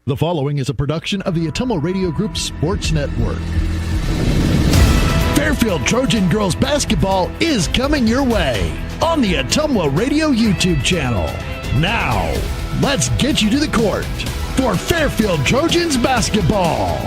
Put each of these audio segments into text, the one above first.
The following is a production of the Ottumwa Radio Group Sports Network. Fairfield Trojan Girls Basketball is coming your way on the Ottumwa Radio YouTube channel. Now, let's get you to the court for Fairfield Trojans Basketball.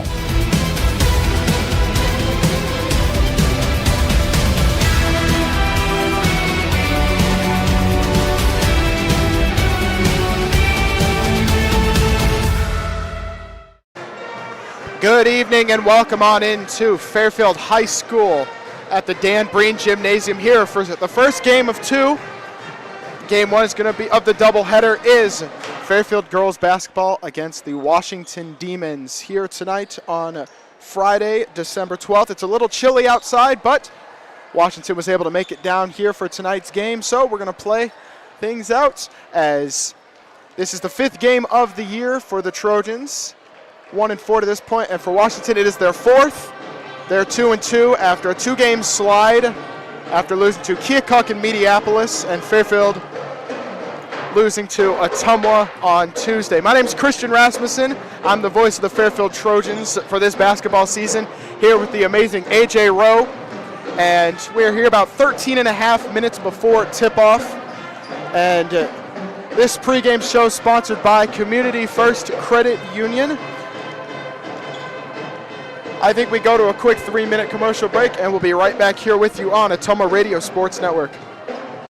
Good evening and welcome on into Fairfield High School at the Dan Breen Gymnasium here for the first game of two. Game one is going to be of the doubleheader is Fairfield Girls Basketball against the Washington Demons here tonight on Friday, December 12th. It's a little chilly outside, but Washington was able to make it down here for tonight's game, so we're going to play things out as this is the fifth game of the year for the Trojans. 1-4 to this point, and for Washington it is their fourth. They're 2-2 after a two-game slide after losing to Keokuk and Mediapolis, and Fairfield losing to Ottumwa on Tuesday. My name is Christian Rasmussen. I'm the voice of the Fairfield Trojans for this basketball season, here with the amazing AJ Rowe, and we're here about 13 and a half minutes before tip-off, and this pregame show is sponsored by Community First Credit Union. I think we go to a quick 3-minute commercial break, and we'll be right back here with you on Ottumwa Radio Sports Network.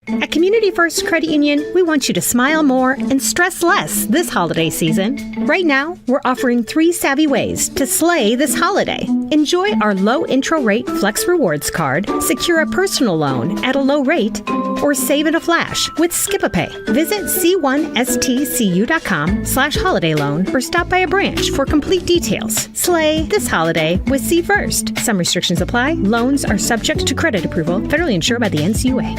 At Community First Credit Union, we want you to smile more and stress less this holiday season. Right now, we're offering 3 savvy ways to slay this holiday. Enjoy our low intro rate Flex Rewards card, secure a personal loan at a low rate, or save in a flash with Skip-a-Pay. Visit c1stcu.com/holiday loan or stop by a branch for complete details. Slay this holiday with C First. Some restrictions apply. Loans are subject to credit approval, federally insured by the NCUA.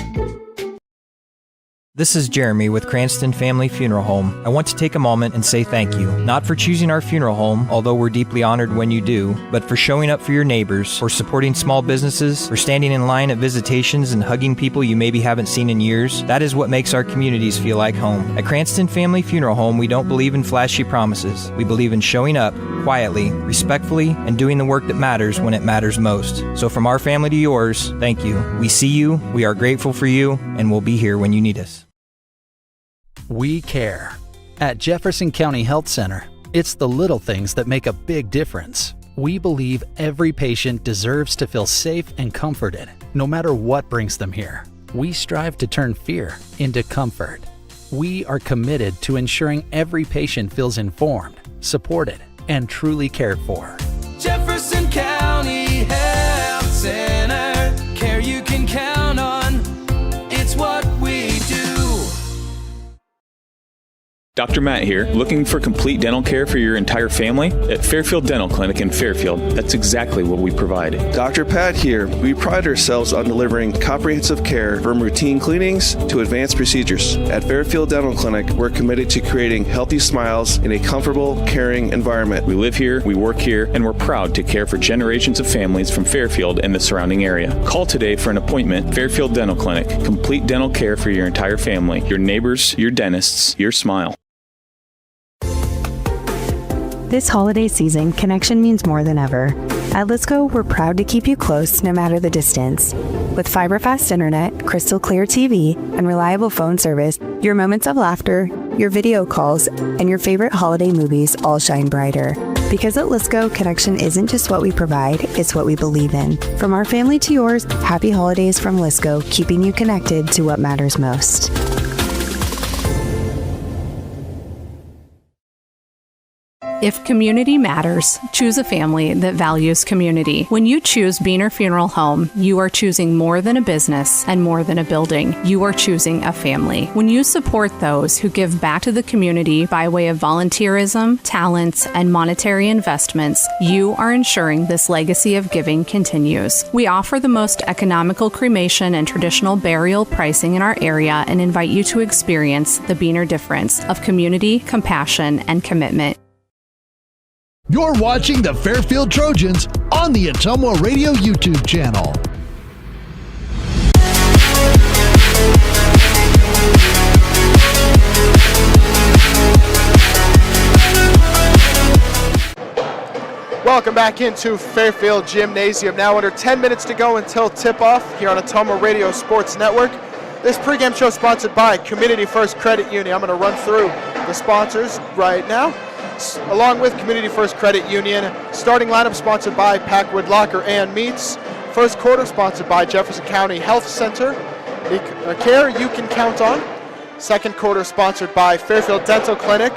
This is Jeremy with Cranston Family Funeral Home. I want to take a moment and say thank you, not for choosing our funeral home, although we're deeply honored when you do, but for showing up for your neighbors, for supporting small businesses, for standing in line at visitations and hugging people you maybe haven't seen in years. That is what makes our communities feel like home. At Cranston Family Funeral Home, we don't believe in flashy promises. We believe in showing up quietly, respectfully, and doing the work that matters when it matters most. So from our family to yours, thank you. We see you, we are grateful for you, and we'll be here when you need us. We care. At Jefferson County Health Center, it's the little things that make a big difference. We believe every patient deserves to feel safe and comforted, no matter what brings them here. We strive to turn fear into comfort. We are committed to ensuring every patient feels informed, supported, and truly cared for. Jefferson County Health Center, care you can count on. It's what we do. Dr. Matt here, looking for complete dental care for your entire family? At Fairfield Dental Clinic in Fairfield, that's exactly what we provide. Dr. Pat here. We pride ourselves on delivering comprehensive care from routine cleanings to advanced procedures. At Fairfield Dental Clinic, we're committed to creating healthy smiles in a comfortable, caring environment. We live here, we work here, and we're proud to care for generations of families from Fairfield and the surrounding area. Call today for an appointment. Fairfield Dental Clinic, complete dental care for your entire family, your neighbors, your dentists, your smile. This holiday season, connection means more than ever. At Lisco, we're proud to keep you close no matter the distance. With fiber-fast internet, crystal clear TV, and reliable phone service, your moments of laughter, your video calls, and your favorite holiday movies all shine brighter. Because at Lisco, connection isn't just what we provide, it's what we believe in. From our family to yours, happy holidays from Lisco, keeping you connected to what matters most. If community matters, choose a family that values community. When you choose Beaner Funeral Home, you are choosing more than a business and more than a building. You are choosing a family. When you support those who give back to the community by way of volunteerism, talents, and monetary investments, you are ensuring this legacy of giving continues. We offer the most economical cremation and traditional burial pricing in our area and invite you to experience the Beaner difference of community, compassion, and commitment. You're watching the Fairfield Trojans on the Ottumwa Radio YouTube channel. welcome back into Fairfield Gymnasium. Now under 10 minutes to go until tip-off here on Ottumwa Radio Sports Network. This pregame show is sponsored by Community First Credit Union. I'm going to run through the sponsors right now. Along with Community First Credit Union, starting lineup sponsored by Packwood Locker and Meats. First quarter sponsored by Jefferson County Health Center. The care you can count on. Second quarter sponsored by Fairfield Dental Clinic.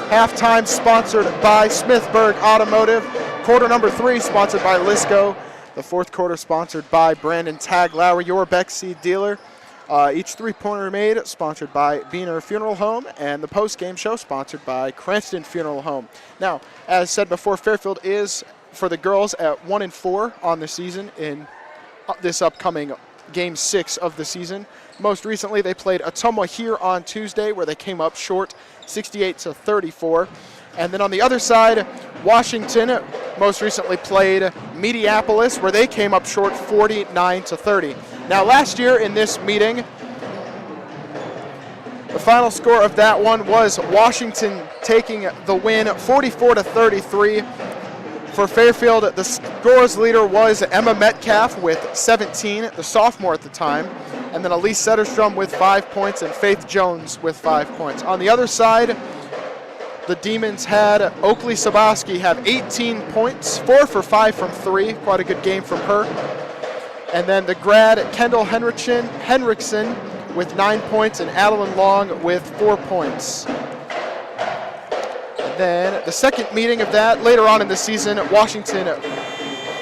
Halftime sponsored by Smithburg Automotive. Quarter number 3 sponsored by Lisco. The fourth quarter sponsored by Brandon Taglauer, your Beck Seed dealer. Each three-pointer made sponsored by Beener Funeral Home, and the post-game show sponsored by Cranston Funeral Home. Now, as said before, Fairfield is, for the girls, at 1-4 on the season in this upcoming Game 6 of the season. Most recently, they played Ottumwa here on Tuesday, where they came up short 68-34. And then on the other side, Washington most recently played Mediapolis, where they came up short 49-30. Now, last year in this meeting, the final score of that one was Washington taking the win 44-33. For Fairfield, the scores leader was Emma Metcalf with 17, the sophomore at the time, and then Elise Setterstrom with 5 points and Faith Jones with 5 points. On the other side, the Demons had Oakley Sabaski have 18 points, 4 for 5 from 3, quite a good game from her. And then the grad Kendall Henriksen with 9 points and Adeline Long with 4 points. Then the second meeting of that, later on in the season, Washington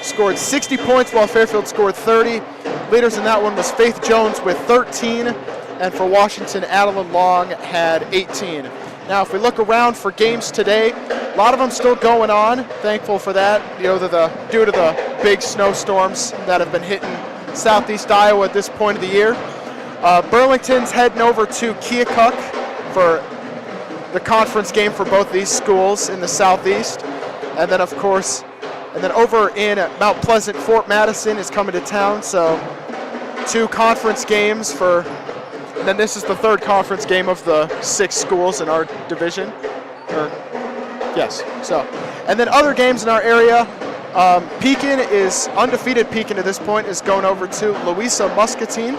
scored 60 points while Fairfield scored 30. Leaders in that one was Faith Jones with 13, and for Washington, Adeline Long had 18. Now, if we look around for games today, a lot of them still going on. Thankful for that, due to the big snowstorms that have been hitting southeast Iowa at this point of the year. Burlington's heading over to Keokuk for the conference game for both these schools in the southeast. And then, of course, over in Mount Pleasant, Fort Madison is coming to town. So 2 conference games and then this is the 3rd conference game of the 6 schools in our division. And then other games in our area. Pekin is undefeated. Pekin at this point is going over to Louisa Muscatine.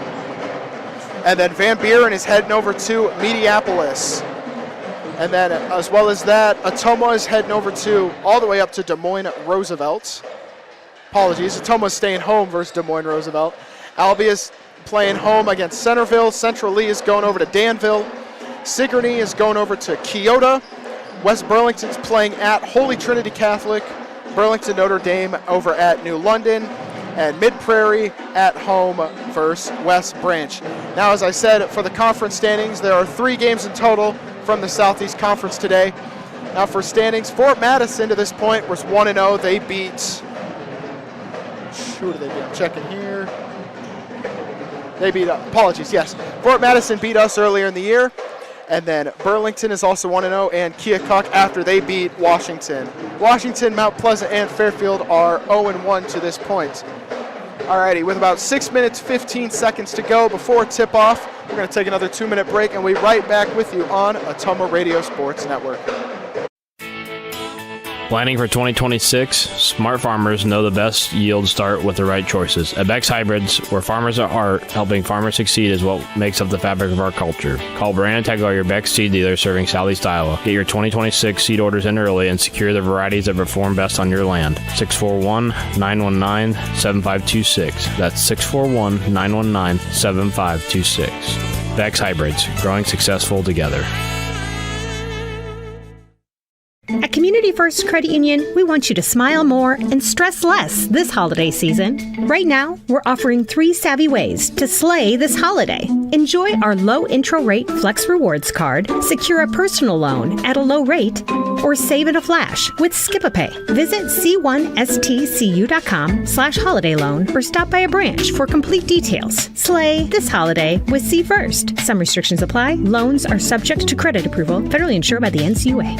And then Van Buren is heading over to Mediapolis. And then, as well as that, Ottumwa is heading over all the way up to Des Moines Roosevelt. Apologies, Ottumwa's staying home versus Des Moines Roosevelt. Albia is playing home against Centerville. Central Lee is going over to Danville. Sigourney is going over to Keota. West Burlington's playing at Holy Trinity Catholic. Burlington Notre Dame over at New London. And Mid-Prairie at home versus West Branch. Now, as I said, for the conference standings, there are 3 games in total from the Southeast Conference today. Now for standings, Fort Madison to this point was 1-0. They beat, who did they beat? I'm checking here. Fort Madison beat us earlier in the year. And then Burlington is also 1-0, and Keokuk after they beat Washington. Washington, Mount Pleasant, and Fairfield are 0-1 to this point. Alrighty, with about 6 minutes, 15 seconds to go before tip-off, we're going to take another 2-minute break, and we'll be right back with you on Ottumwa Radio Sports Network. Planning for 2026? Smart farmers know the best yields start with the right choices. At Beck's Hybrids, where farmers are art, helping farmers succeed is what makes up the fabric of our culture. Call Brandon Taglauer, your Beck's seed dealer serving Southeast Iowa. Get your 2026 seed orders in early and secure the varieties that perform best on your land. 641-919-7526. That's 641-919-7526. Beck's Hybrids, growing successful together. At Community First Credit Union, we want you to smile more and stress less this holiday season. Right now, we're offering 3 savvy ways to slay this holiday. Enjoy our low intro rate Flex Rewards card, secure a personal loan at a low rate, or save in a flash with Skip-a-Pay. Visit c1stcu.com/holiday loan or stop by a branch for complete details. Slay this holiday with C First. Some restrictions apply. Loans are subject to credit approval. Federally insured by the NCUA.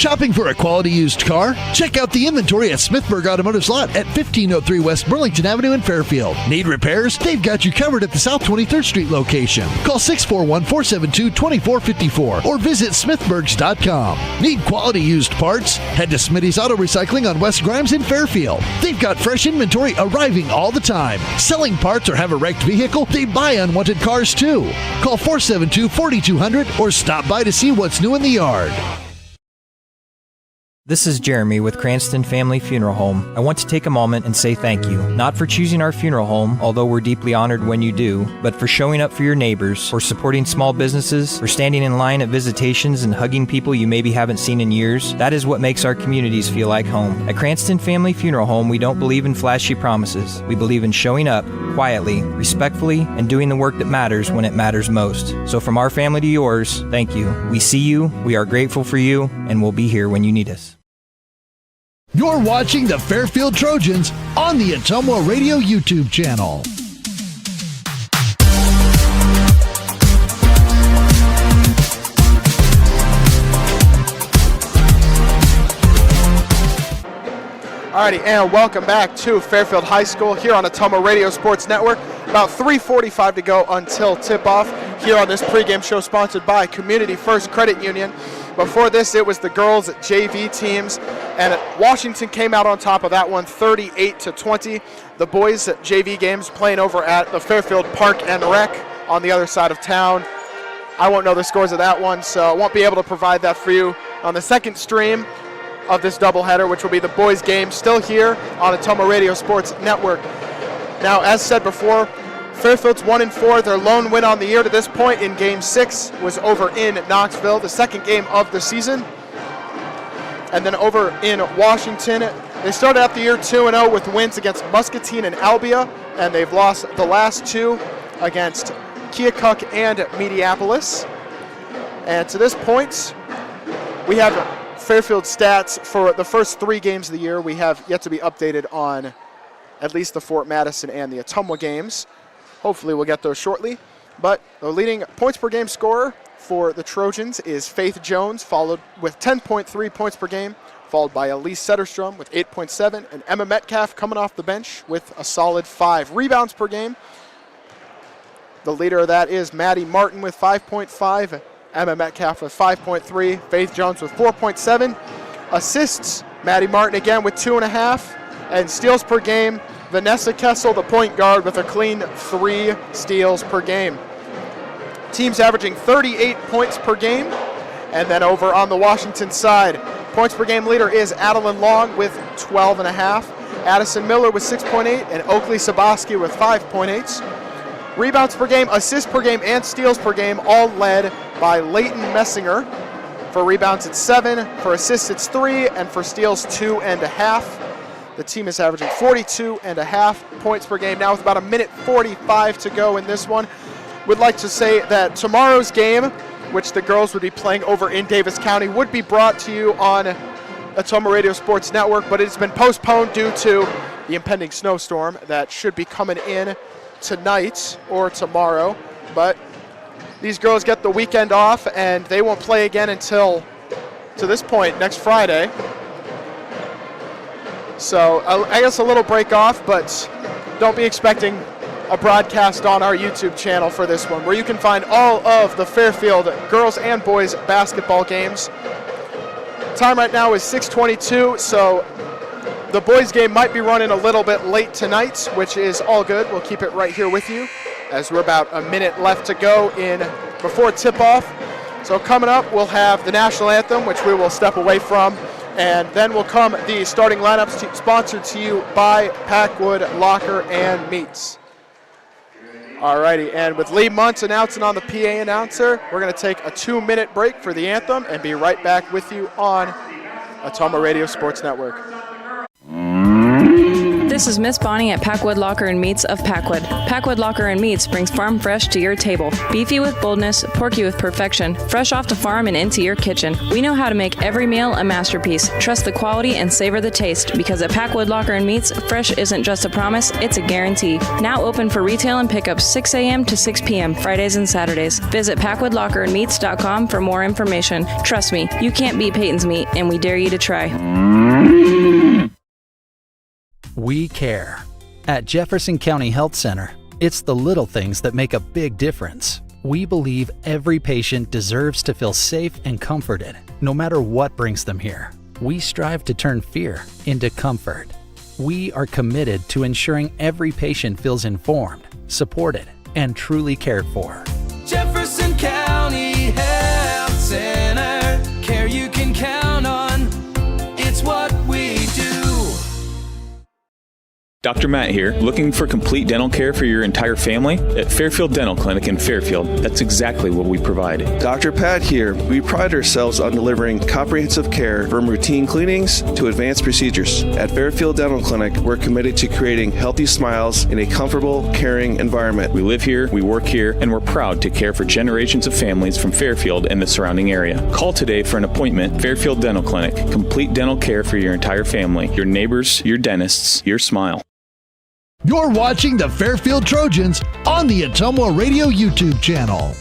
Shopping for a quality used car? Check out the inventory at Smithburg Automotive's lot at 1503 West Burlington Avenue in Fairfield. Need repairs? They've got you covered at the South 23rd Street location. Call 641-472-2454 or visit smithburgs.com. Need quality used parts? Head to Smitty's Auto Recycling on West Grimes in Fairfield. They've got fresh inventory arriving all the time. Selling parts or have a wrecked vehicle? They buy unwanted cars too. Call 472-4200 or stop by to see what's new in the yard. This is Jeremy with Cranston Family Funeral Home. I want to take a moment and say thank you, not for choosing our funeral home, although we're deeply honored when you do, but for showing up for your neighbors, for supporting small businesses, for standing in line at visitations and hugging people you maybe haven't seen in years. That is what makes our communities feel like home. At Cranston Family Funeral Home, we don't believe in flashy promises. We believe in showing up quietly, respectfully, and doing the work that matters when it matters most. So from our family to yours, thank you. We see you, we are grateful for you, and we'll be here when you need us. You're watching the Fairfield Trojans on the Ottumwa Radio YouTube channel. Alrighty, and welcome back to Fairfield High School here on Ottumwa Radio Sports Network. About 3:45 to go until tip-off here on this pregame show sponsored by Community First Credit Union. Before this, it was the girls' JV teams, and Washington came out on top of that one, 38-20. The boys' JV games playing over at the Fairfield Park and Rec on the other side of town. I won't know the scores of that one, so I won't be able to provide that for you on the second stream of this doubleheader, which will be the boys' game, still here on Ottumwa Radio Sports Network. Now, as said before, Fairfield's 1-4. Their lone win on the year to this point in Game 6 was over in Knoxville, the second game of the season. And then over in Washington, they started out the year 2-0 with wins against Muscatine and Albia, and they've lost the last two against Keokuk and Mediapolis. And to this point, we have Fairfield stats for the first 3 games of the year. We have yet to be updated on at least the Fort Madison and the Ottumwa games. Hopefully we'll get those shortly. But the leading points per game scorer for the Trojans is Faith Jones, followed with 10.3 points per game, followed by Elise Setterstrom with 8.7, and Emma Metcalf coming off the bench with a solid 5 rebounds per game. The leader of that is Maddie Martin with 5.5, Emma Metcalf with 5.3, Faith Jones with 4.7. Assists, Maddie Martin again with 2.5, and steals per game, Vanessa Kessel, the point guard, with a clean 3 steals per game. Teams averaging 38 points per game. And then over on the Washington side, points per game leader is Adeline Long with 12.5, Addison Miller with 6.8, and Oakley Saboski with 5.8. Rebounds per game, assists per game, and steals per game, all led by Leighton Messinger. For rebounds, it's 7. For assists, it's 3. And for steals, 2.5. The team is averaging 42.5 points per game now with about 1:45 to go in this one. Would like to say that tomorrow's game, which the girls would be playing over in Davis County, would be brought to you on Ottumwa Radio Sports Network, but it's been postponed due to the impending snowstorm that should be coming in tonight or tomorrow. But these girls get the weekend off, and they won't play again until, to this point, next Friday. So I guess a little break off, but don't be expecting a broadcast on our YouTube channel for this one, where you can find all of the Fairfield girls and boys basketball games. Time right now is 6:22, so the boys game might be running a little bit late tonight, which is all good. We'll keep it right here with you as we're about a minute left to go before tip-off. So coming up, we'll have the national anthem, which we will step away from. And then will come the starting lineups sponsored to you by Packwood Locker and Meats. Alrighty, and with Lee Muntz announcing on the PA announcer, we're going to take a 2-minute break for the anthem and be right back with you on Ottumwa Radio Sports Network. This is Miss Bonnie at Packwood Locker and Meats of Packwood. Packwood Locker and Meats brings farm fresh to your table. Beefy with boldness, porky with perfection, fresh off the farm and into your kitchen. We know how to make every meal a masterpiece. Trust the quality and savor the taste, because at Packwood Locker and Meats, fresh isn't just a promise, it's a guarantee. Now open for retail and pickup 6 a.m. to 6 p.m. Fridays and Saturdays. Visit PackwoodLockerandMeats.com for more information. Trust me, you can't beat Peyton's meat, and we dare you to try. We care. At Jefferson County Health Center, it's the little things that make a big difference. We believe every patient deserves to feel safe and comforted, no matter what brings them here. We strive to turn fear into comfort. We are committed to ensuring every patient feels informed, supported, and truly cared for. Jefferson County Health Center, care you can count on. It's what we do. Dr. Matt here, looking for complete dental care for your entire family? At Fairfield Dental Clinic in Fairfield, that's exactly what we provide. Dr. Pat here. We pride ourselves on delivering comprehensive care from routine cleanings to advanced procedures. At Fairfield Dental Clinic, we're committed to creating healthy smiles in a comfortable, caring environment. We live here, we work here, and we're proud to care for generations of families from Fairfield and the surrounding area. Call today for an appointment. Fairfield Dental Clinic, complete dental care for your entire family, your neighbors, your dentists, your smile. You're watching the Fairfield Trojans on the Ottumwa Radio YouTube channel.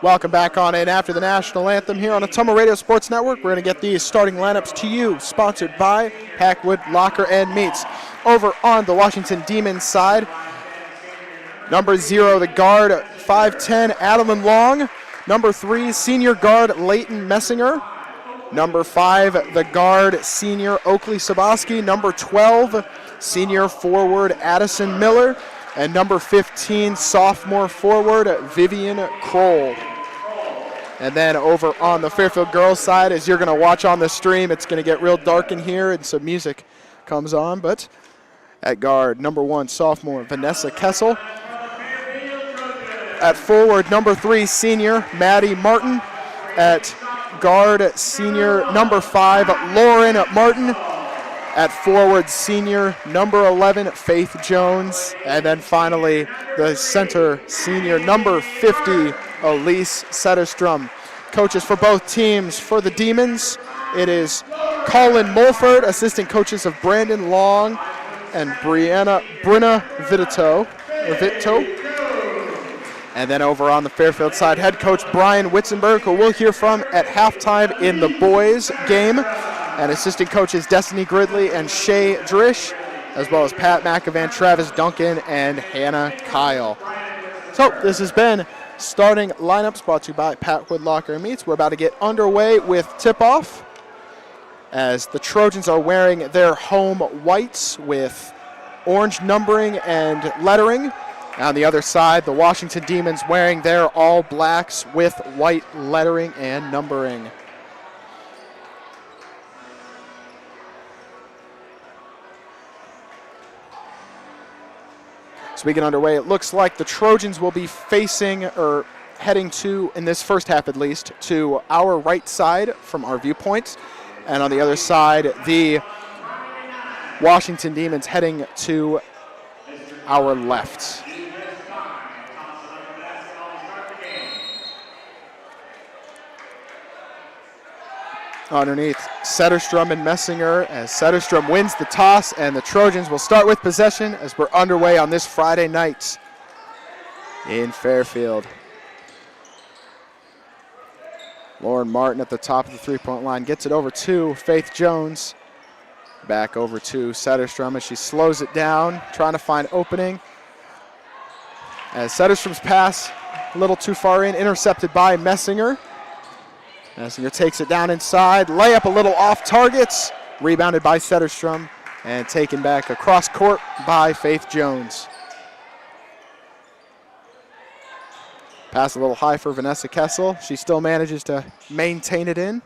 Welcome back on in after the national anthem here on Ottumwa Radio Sports Network. We're going to get these starting lineups to you, sponsored by Packwood Locker and Meats. Over on the Washington Demons side, number 0, the guard, 5'10", Adeline Long. Number 3, senior guard, Leighton Messinger. Number 5, the guard, senior Oakley Saboski. Number 12, senior forward, Addison Miller. And number 15, sophomore forward, Vivian Kroll. And then over on the Fairfield girls side, as you're going to watch on the stream, it's going to get real dark in here and some music comes on. But at guard, number 1, sophomore, Vanessa Kessel. At forward, number 3, senior Maddie Martin. At guard, senior number 5, Lauren Martin. At forward, senior number 11, Faith Jones. And then finally, the center, senior number 50, Elise Setterstrom. Coaches for both teams. For the Demons, it is Colin Mulford, assistant coaches of Brandon Long and Brenna Vitto. And then over on the Fairfield side, head coach Brian Witzenberg, who we'll hear from at halftime in the boys game. And assistant coaches Destiny Gridley and Shay Drish, as well as Pat McEvan, Travis Duncan, and Hannah Kyle. So this has been starting lineups brought to you by Packwood Locker and Meats. We're about to get underway with tip-off as the Trojans are wearing their home whites with orange numbering and lettering. On the other side, the Washington Demons wearing their all blacks with white lettering and numbering. So we get underway. It looks like the Trojans will be facing, or heading to, in this first half at least, to our right side from our viewpoint. And on the other side, the Washington Demons heading to our left. Underneath, Setterstrom and Messinger, as Setterstrom wins the toss, and the Trojans will start with possession as we're underway on this Friday night in Fairfield. Lauren Martin at the top of the three-point line gets it over to Faith Jones. Back over to Setterstrom as she slows it down, trying to find opening. As Setterstrom's pass a little too far in, intercepted by Messinger. Messinger takes it down inside, layup a little off targets, rebounded by Setterstrom, and taken back across court by Faith Jones. Pass a little high for Vanessa Kessel. She still manages to maintain it in.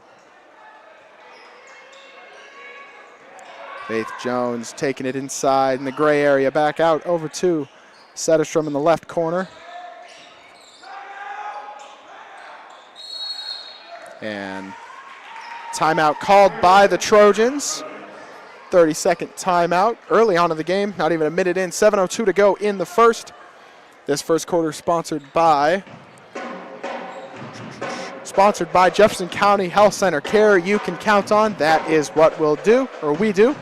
Faith Jones taking it inside in the gray area, back out over to Setterstrom in the left corner. And timeout called by the Trojans. 30-second timeout early on in the game, not even a minute in, 7:02 to go in the first. This first quarter sponsored by Jefferson County Health Center. Care you can count on, that is what we'll do, or we do.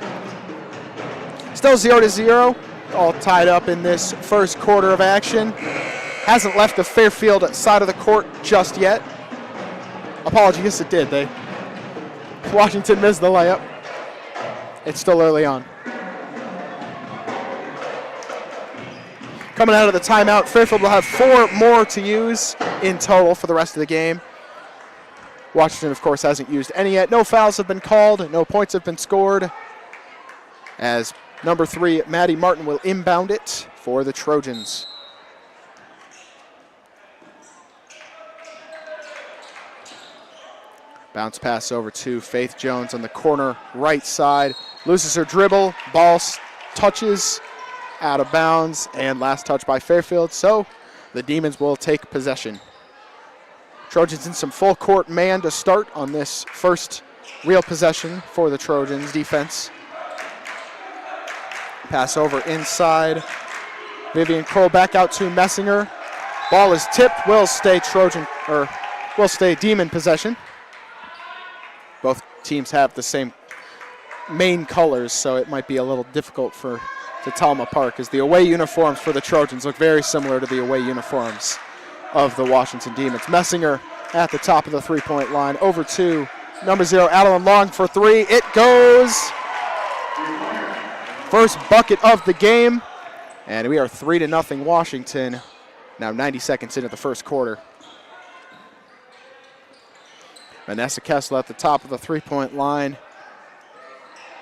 Still 0-0, all tied up in this first quarter of action. Hasn't left the Fairfield side of the court just yet. Apologies, yes it did. Washington missed the layup. It's still early on. Coming out of the timeout, Fairfield will have 4 more to use in total for the rest of the game. Washington, of course, hasn't used any yet. No fouls have been called. No points have been scored. As number 3, Maddie Martin, will inbound it for the Trojans. Bounce pass over to Faith Jones on the corner right side. Loses her dribble. Ball touches out of bounds. And last touch by Fairfield. So the Demons will take possession. Trojans in some full court man to start on this first real possession for the Trojans defense. Pass over inside. Vivian Kroll back out to Messinger. Ball is tipped. Will stay Demon possession. Both teams have the same main colors, so it might be a little difficult to tell them apart, because the away uniforms for the Trojans look very similar to the away uniforms of the Washington Demons. Messinger at the top of the three-point line. Over to number 0, Adeline Long for 3. It goes. First bucket of the game. And we are 3-0 Washington. Now 90 seconds into the first quarter. Vanessa Kessler at the top of the three-point line.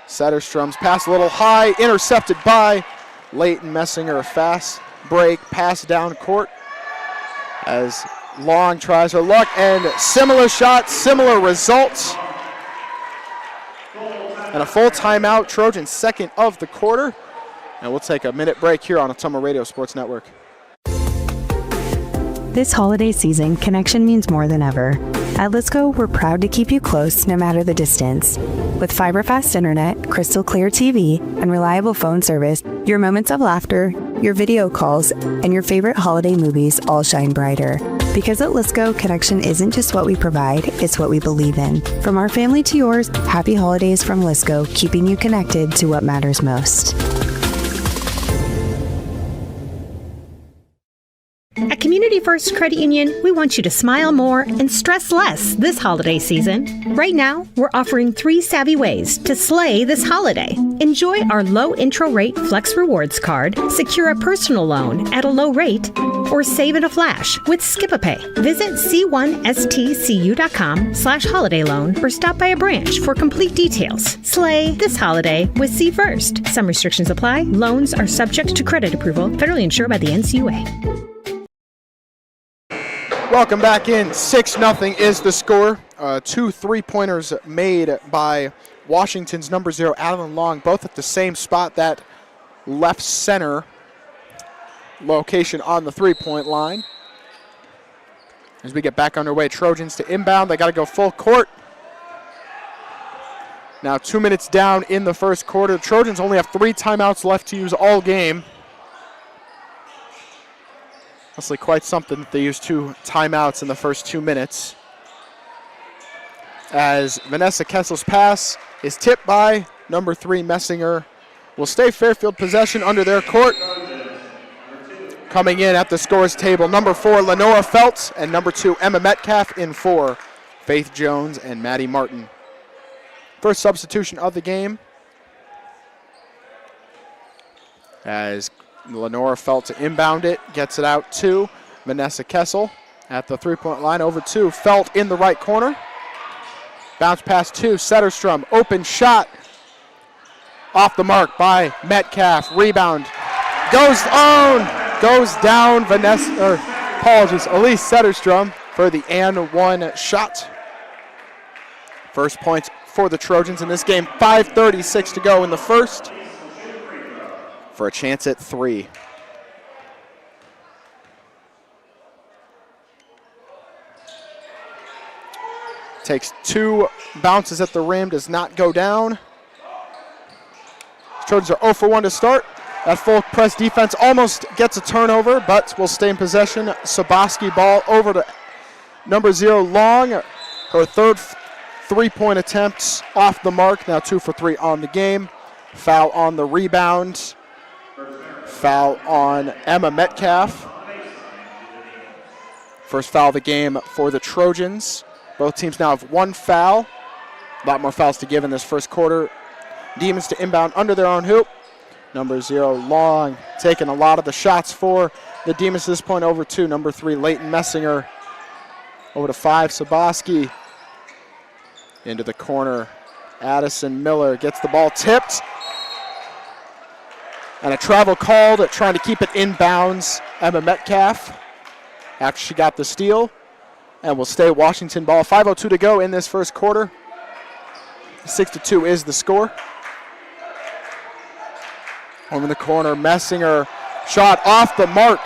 Setterstrom's pass a little high, intercepted by Leighton Messinger. A fast break, pass down court as Long tries her luck, and similar shot, similar results. And a full timeout, Trojans second of the quarter. And we'll take a minute break here on Ottumwa Radio Sports Network. This holiday season, connection means more than ever. At Lisco, we're proud to keep you close no matter the distance. With fiber-fast internet, crystal clear TV, and reliable phone service, your moments of laughter, your video calls, and your favorite holiday movies all shine brighter. Because at Lisco, connection isn't just what we provide, it's what we believe in. From our family to yours, happy holidays from Lisco, keeping you connected to what matters most. At Community First Credit Union, we want you to smile more and stress less this holiday season. Right now, we're offering 3 savvy ways to slay this holiday. Enjoy our low intro rate Flex Rewards card, secure a personal loan at a low rate, or save in a flash with Skip-a-Pay. Visit c1stcu.com/holiday loan or stop by a branch for complete details. Slay this holiday with C First. Some restrictions apply. Loans are subject to credit approval, federally insured by the NCUA. Welcome back in. 6-0 is the score. 2 3-pointers made by Washington's number 0, Adeline Long, both at the same spot, that left center location on the three-point line. As we get back underway, Trojans to inbound. They got to go full court. Now 2 minutes down in the first quarter. The Trojans only have 3 timeouts left to use all game. Honestly, quite something that they used 2 timeouts in the first 2 minutes. As Vanessa Kessel's pass is tipped by number 3, Messinger. Will stay Fairfield possession under their court. Coming in at the scores table, number 4, Lenora Feltz, and number 2, Emma Metcalf in 4, Faith Jones and Maddie Martin. First substitution of the game, as Lenora Feltz to inbound it, gets it out to Vanessa Kessel at the three-point line. Over to Felt in the right corner. Bounce pass to Setterstrom. Open shot. Off the mark by Metcalf. Rebound. Goes down. Elise Setterstrom for the and 1 shot. First points for the Trojans in this game. 5:36 to go in the first, for a chance at 3. Takes 2 bounces at the rim, does not go down. Trojans are 0 for 1 to start. That full press defense almost gets a turnover, but will stay in possession. Sabaski ball over to number 0, Long. Her third 3-point attempt off the mark. Now 2 for 3 on the game. Foul on the rebound. Foul on Emma Metcalf. First foul of the game for the Trojans. Both teams now have 1 foul. A lot more fouls to give in this first quarter. Demons to inbound under their own hoop. Number 0, Long, taking a lot of the shots for the Demons to this point. Over 2, number 3, Leighton Messinger. Over to 5, Sabaski. Into the corner. Addison Miller gets the ball tipped. And a travel called, trying to keep it inbounds. Emma Metcalf, after she got the steal. And will stay Washington ball. 5:02 to go in this first quarter. 6-2 is the score. Over in the corner, Messinger, shot off the mark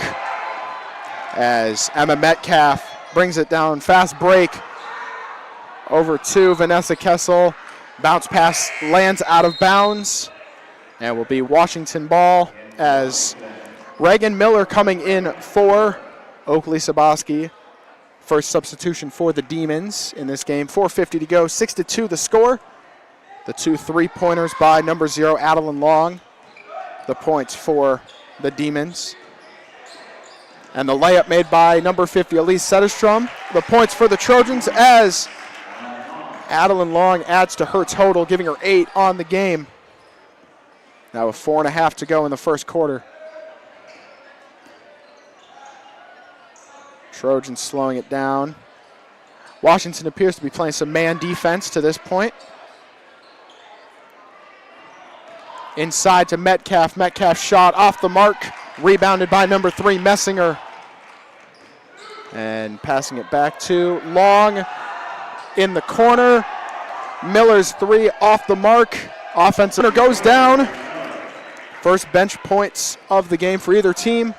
as Emma Metcalf brings it down. Fast break over to Vanessa Kessel. Bounce pass lands out of bounds. And will be Washington ball as Reagan Miller coming in for Oakley Sabaski. First substitution for the Demons in this game. 4:50 to go, 6-2 the score. The 2 3-pointers by number 0, Adeline Long. The points for the Demons. And the layup made by number 50, Elise Setterstrom. The points for the Trojans as Adeline Long adds to her total, giving her 8 on the game. Now with 4.5 to go in the first quarter. Trojans slowing it down. Washington appears to be playing some man defense to this point. Inside to Metcalf. Metcalf shot off the mark. Rebounded by number 3, Messinger. And passing it back to Long in the corner. Miller's 3 off the mark. Offensive goes down. First bench points of the game for either team,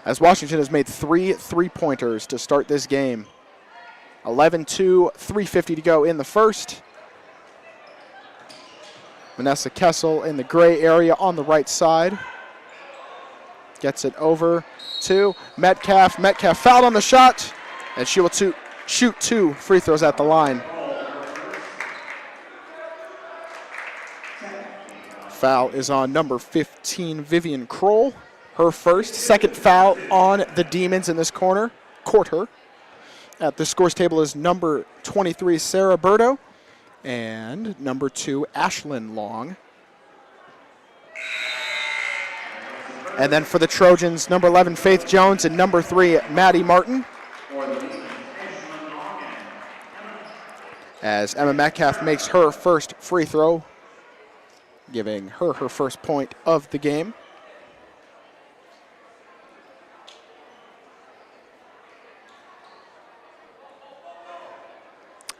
as Washington has made 3 3-pointers to start this game. 11-2, 3:50 to go in the first. Vanessa Kessel in the gray area on the right side. Gets it over to Metcalf. Metcalf fouled on the shot, and she will shoot 2 free throws at the line. Foul is on number 15, Vivian Kroll. Her first. Second foul on the Demons in this quarter. At the scores table is number 23, Sarah Berto, and number 2, Ashlyn Long. And then for the Trojans, number 11, Faith Jones, and number 3, Maddie Martin. As Emma Metcalf makes her first free throw, giving her first point of the game.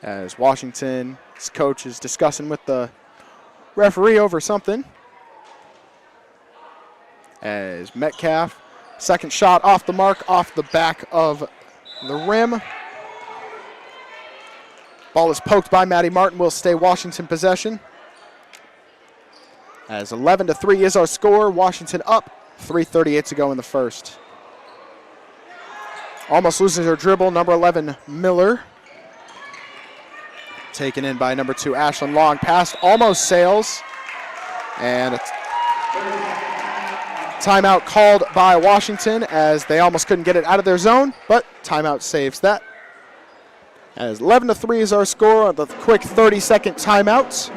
As Washington's coach is discussing with the referee over something. As Metcalf, second shot off the mark, off the back of the rim. Ball is poked by Maddie Martin, will stay Washington possession. As 11-3 is our score, Washington up, 3:38 to go in the first. Almost loses her dribble, number 11, Miller. Taken in by number 2, Ashlyn Long. Pass almost sails. And a timeout called by Washington as they almost couldn't get it out of their zone, but timeout saves that. As 11-3 is our score, the quick 30-second timeouts.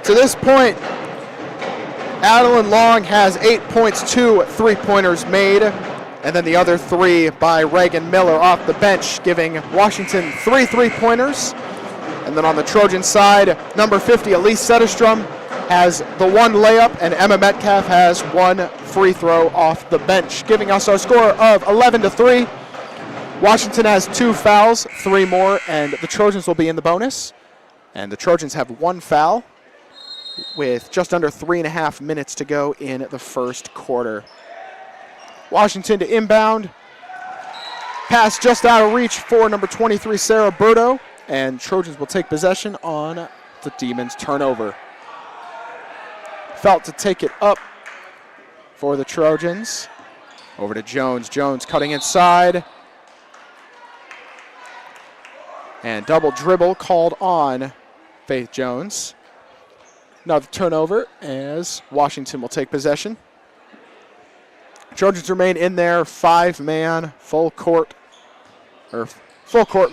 To this point, Adeline Long has 8 points, 2 3-pointers made, and then the other 3 by Reagan Miller off the bench, giving Washington 3 3-pointers. And then on the Trojan side, number 50, Elise Setterstrom, has the 1 layup, and Emma Metcalf has 1 free throw off the bench, giving us our score of 11-3. Washington has 2 fouls, 3 more, and the Trojans will be in the bonus. And the Trojans have 1 foul with just under 3.5 minutes to go in the first quarter. Washington to inbound. Pass just out of reach for number 23, Sarah Berto. and Trojans will take possession on the Demons' turnover. Felt to take it up for the Trojans. Over to Jones. Jones cutting inside. And double dribble called on Faith Jones. Another turnover as Washington will take possession. Trojans remain in their 5-man full court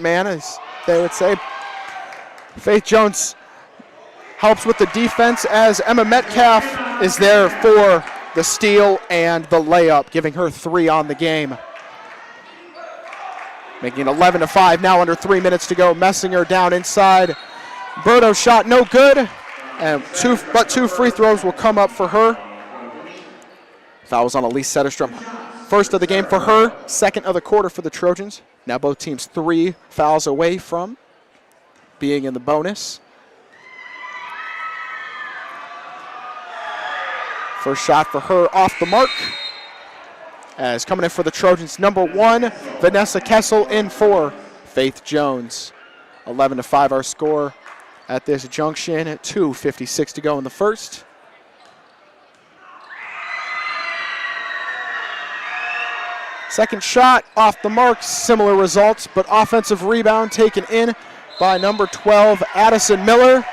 man, as they would say. Faith Jones helps with the defense as Emma Metcalf is there for the steal and the layup, giving her 3 on the game. Making it 11-5 now, under 3 minutes to go. Messinger down inside. Berto's shot no good, and two free throws will come up for her. Foul was on Elise Setterstrom. First of the game for her, second of the quarter for the Trojans. Now both teams 3 fouls away from being in the bonus. First shot for her off the mark. As coming in for the Trojans, number 1, Vanessa Kessel in for Faith Jones. 11-5 our score at this junction. 2:56 to go in the first. Second shot off the mark, similar results, but offensive rebound taken in by number 12, Addison Miller.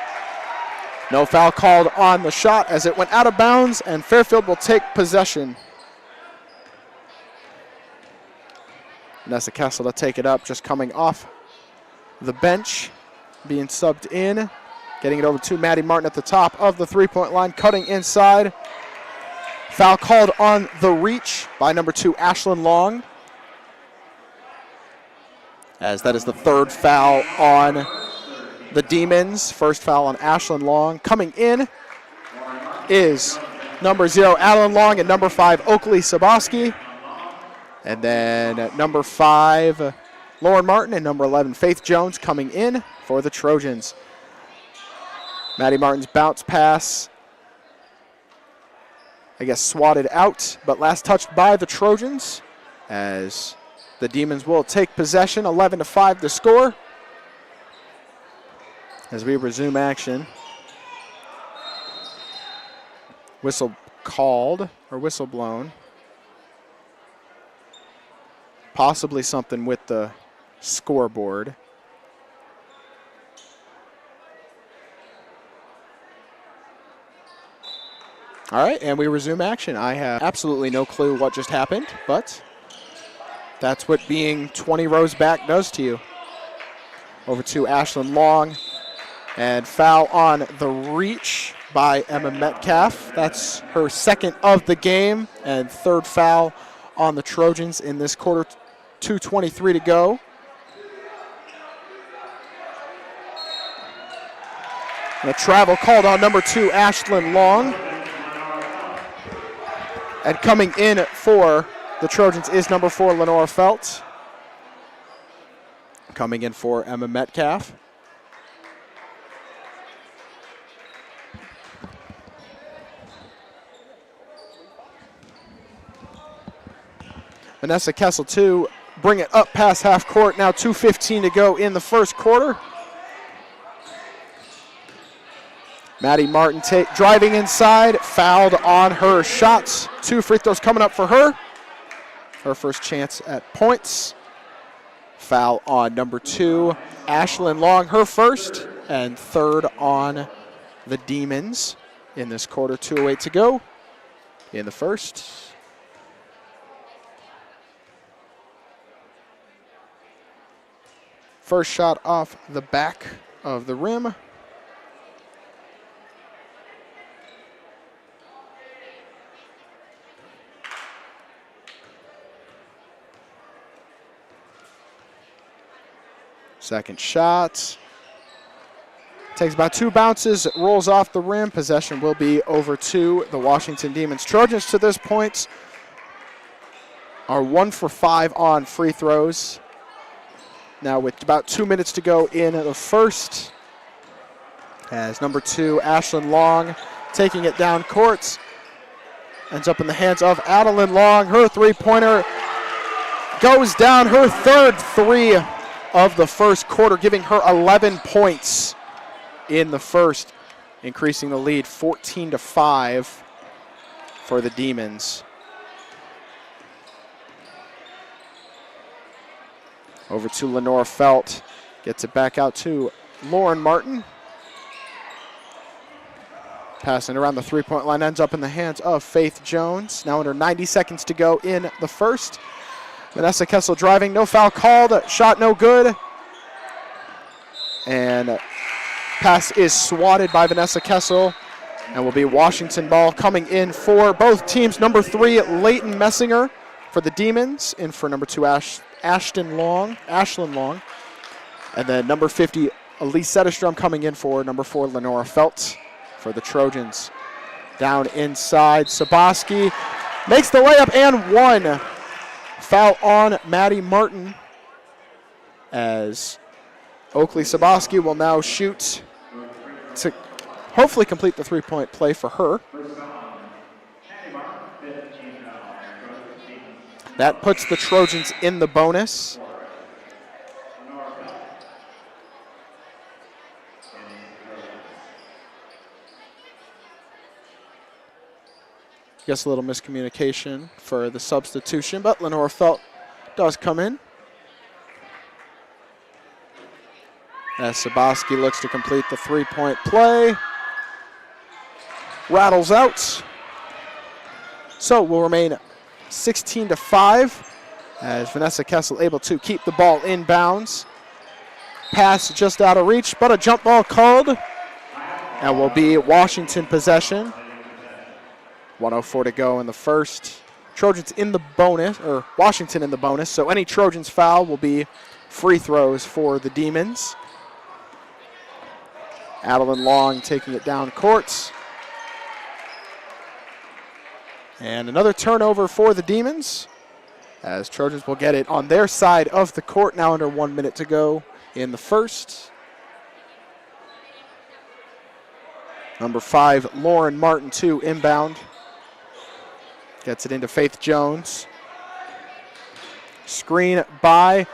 No foul called on the shot as it went out of bounds, and Fairfield will take possession. Vanessa Kessel to take it up, just coming off the bench, being subbed in. Getting it over to Maddie Martin at the top of the three-point line, cutting inside. Foul called on the reach by number 2, Ashlyn Long. As that is the 3rd foul on the Demons. First foul on Ashlyn Long. Coming in is number 0, Alan Long, and number 5, Oakley Saboski. And then number 5, Lauren Martin, and number 11, Faith Jones coming in for the Trojans. Maddie Martin's bounce pass, I guess, swatted out, but last touched by the Trojans as the Demons will take possession. 11-5 the score as we resume action. Whistle called, or whistle blown. Possibly something with the scoreboard. All right, and we resume action. I have absolutely no clue what just happened, but that's what being 20 rows back does to you. Over to Ashlyn Long, and foul on the reach by Emma Metcalf. That's her 2nd of the game, and 3rd foul on the Trojans in this quarter. 2:23 to go. And a travel called on number 2, Ashlyn Long. And coming in for the Trojans is number 4, Lenora Felt. Coming in for Emma Metcalf. Vanessa Kessel, too, bring it up past half court. Now 2:15 to go in the first quarter. Maddie Martin driving inside, fouled on her shots. 2 free throws coming up for her. Her first chance at points. Foul on number 2, Ashlyn Long, her first, and 3rd on the Demons in this quarter. 2:08 to go in the first. First shot off the back of the rim. Second shot. Takes about 2 bounces, rolls off the rim. Possession will be over to the Washington Demons. Trojans to this point are 1 for 5 on free throws. Now with about 2 minutes to go in the first, as number 2, Ashlyn Long, taking it down court. Ends up in the hands of Adeline Long. Her three-pointer goes down, her 3rd 3 of the first quarter, giving her 11 points in the first, increasing the lead 14-5 for the Demons. Over to Lenore Felt. Gets it back out to Lauren Martin. Passing around the three-point line, ends up in the hands of Faith Jones. Now under 90 seconds to go in the first. Vanessa Kessel driving, no foul called, shot no good. And pass is swatted by Vanessa Kessel. And will be Washington ball coming in for both teams. Number 3, Leighton Messinger for the Demons. In for number 2, Ashlyn Long. And then number 50, Elise Setterstrom coming in for number 4, Lenora Felt for the Trojans. Down inside, Saboski makes the layup and one. Foul on Maddie Martin as Oakley Saboski will now shoot to hopefully complete the three-point play for her. That puts the Trojans in the bonus. Guess a little miscommunication for the substitution, but Lenore Felt does come in. As Saboski looks to complete the three-point play. Rattles out. So we'll remain 16-5 as Vanessa Kessel able to keep the ball in bounds. Pass just out of reach, but a jump ball called. And will be Washington possession. 1:04 to go in the first. Trojans in the bonus, or Washington in the bonus, so any Trojans foul will be free throws for the Demons. Adeline Long taking it down court. And another turnover for the Demons, as Trojans will get it on their side of the court now under 1 minute to go in the first. Number 5, Lauren Martin, inbound. Gets it into Faith Jones. Screen by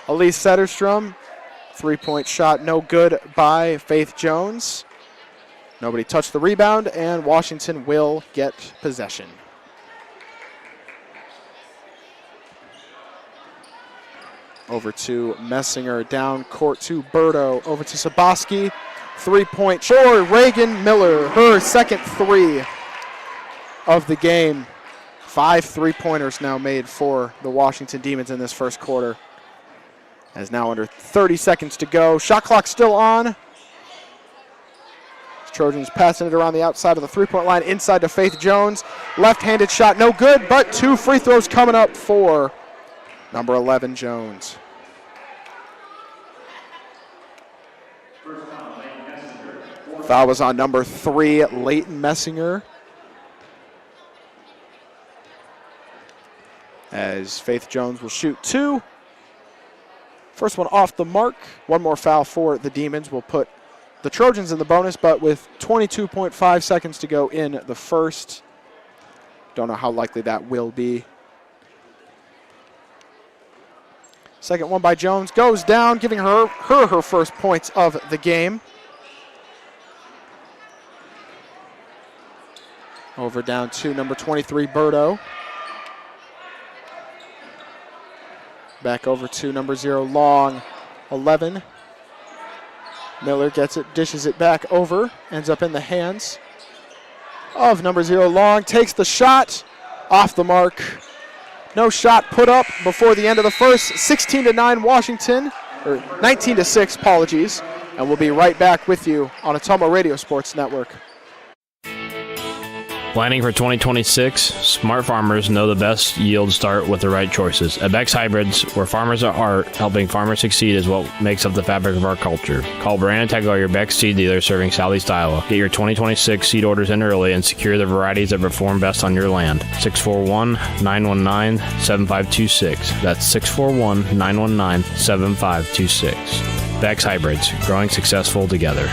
Elise Setterstrom. Three-point shot no good by Faith Jones. Nobody touched the rebound, and Washington will get possession. Over to Messinger, down court to Berto. Over to Saboski. Three-point for Reagan Miller, her second three of the game. 5 3-pointers now made for the Washington Demons in this first quarter. As now under 30 seconds to go. Shot clock still on. Trojans passing it around the outside of the three-point line, inside to Faith Jones. Left-handed shot, no good, but 2 free throws coming up for number 11, Jones. Foul was on number 3, Leighton Messinger. As Faith Jones will shoot 2. First one off the mark. One more foul for the Demons will put the Trojans in the bonus, but with 22.5 seconds to go in the first. Don't know how likely that will be. Second one by Jones goes down, giving her first points of the game. Over down to number 23, Berto. Back over to number 0, Long, 11. Miller gets it, dishes it back over, ends up in the hands of number 0, Long. Takes the shot, off the mark. No shot put up before the end of the first. 16-9 Washington, or 19-6, apologies. And we'll be right back with you on Atomo Radio Sports Network. Planning for 2026? Smart farmers know the best yields start with the right choices. At Beck's Hybrids, where farmers are art, helping farmers succeed is what makes up the fabric of our culture. Call Brandon Tegler, your Beck's seed dealer serving Southeast Iowa. Get your 2026 seed orders in early and secure the varieties that perform best on your land. 641-919-7526. That's 641-919-7526. Beck's Hybrids, growing successful together.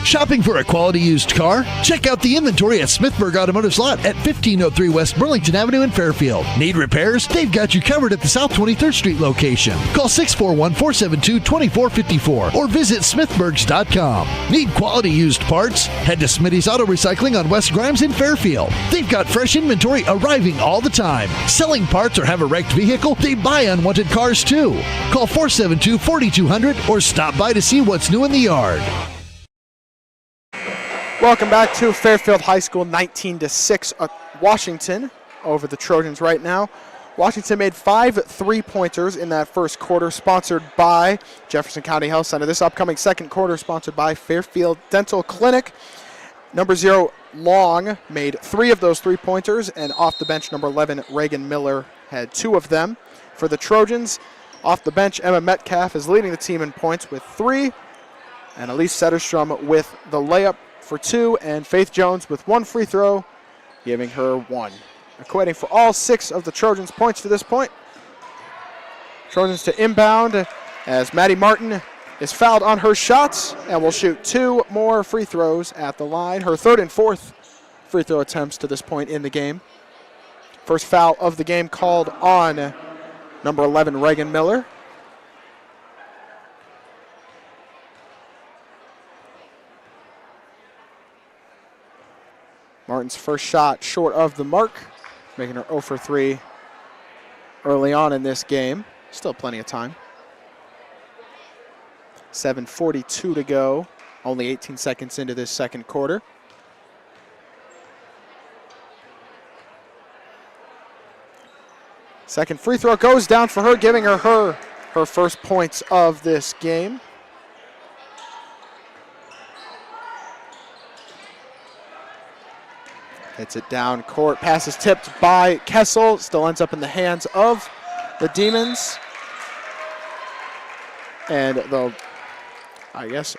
Shopping for a quality used car? Check out the inventory at Smithburg Automotive's lot at 1503 West Burlington Avenue in Fairfield. Need repairs? They've got you covered at the South 23rd Street location. Call 641-472-2454 or visit smithburgs.com. Need quality used parts? Head to Smitty's Auto Recycling on West Grimes in Fairfield. They've got fresh inventory arriving all the time. Selling parts or have a wrecked vehicle? They buy unwanted cars too. Call 472-4200 or stop by to see what's new in the yard. Welcome back to Fairfield High School, 19-6 Washington over the Trojans right now. Washington made 5 3-pointers in that first quarter, sponsored by Jefferson County Health Center. This upcoming second quarter, sponsored by Fairfield Dental Clinic. Number 0, Long, made 3 of those 3-pointers, and off the bench, number 11, Reagan Miller, had 2 of them. For the Trojans, off the bench, Emma Metcalf is leading the team in points with 3, and Elise Setterstrom with the layup for 2, and Faith Jones with 1 free throw, giving her 1. Equating for all 6 of the Trojans' points to this point. Trojans to inbound as Maddie Martin is fouled on her shots and will shoot 2 more free throws at the line. Her 3rd and 4th free throw attempts to this point in the game. First foul of the game called on number 11, Reagan Miller. Martin's first shot short of the mark, making her 0 for 3 early on in this game. Still plenty of time. 7:42 to go, only 18 seconds into this second quarter. Second free throw goes down for her, giving her first points of this game. Hits it down court. Pass is tipped by Kessel. Still ends up in the hands of the Demons. And the, I guess,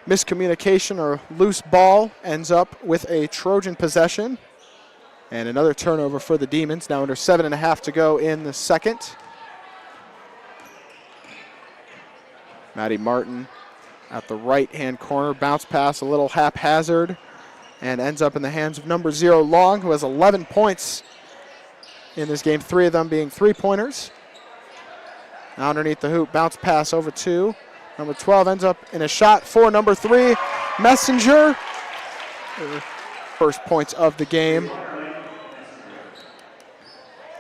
miscommunication or loose ball ends up with a Trojan possession. And another turnover for the Demons. Now under 7.5 to go in the second. Maddie Martin at the right-hand corner. Bounce pass a little haphazard. And ends up in the hands of number 0, Long, who has 11 points in this game, 3 of them being 3-pointers. Now underneath the hoop, bounce pass over to number 12, ends up in a shot for number 3, Messenger. First points of the game.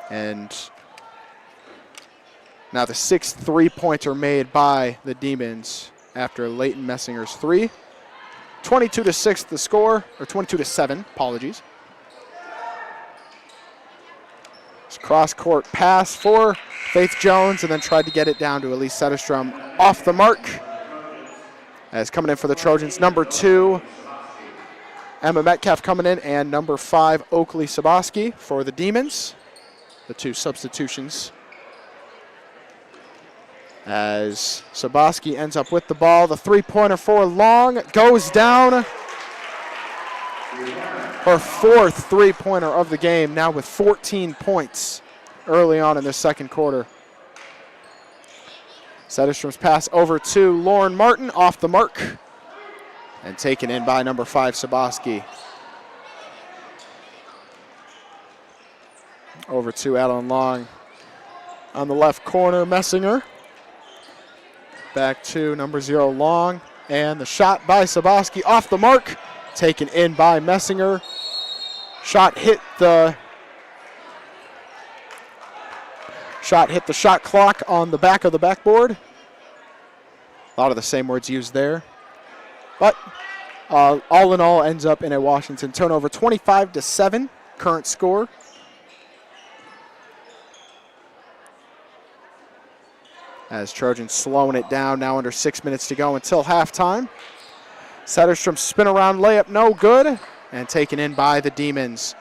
And now the 6th 3-pointer made by the Demons after Leighton Messinger's 3. 22-6 the score, or 22-7, apologies. It's cross-court pass for Faith Jones, and then tried to get it down to Elise Setterstrom off the mark. As coming in for the Trojans, number 2, Emma Metcalf coming in, and number 5, Oakley Saboski for the Demons. The 2 substitutions. As Saboski ends up with the ball, the 3-pointer for Long goes down. Her 4th 3-pointer of the game, now with 14 points early on in this second quarter. Setterstrom's pass over to Lauren Martin, off the mark, and taken in by number 5, Saboski. Over to Adeline Long on the left corner, Messinger. Back to number 0, Long, and the shot by Saboski off the mark, taken in by Messinger. Shot hit the shot clock on the back of the backboard. A lot of the same words used there. But all in all, ends up in a Washington turnover, 25-7, current score. As Trojans slowing it down, now under 6 minutes to go until halftime. Setterstrom spin around layup, no good, and taken in by the Demons.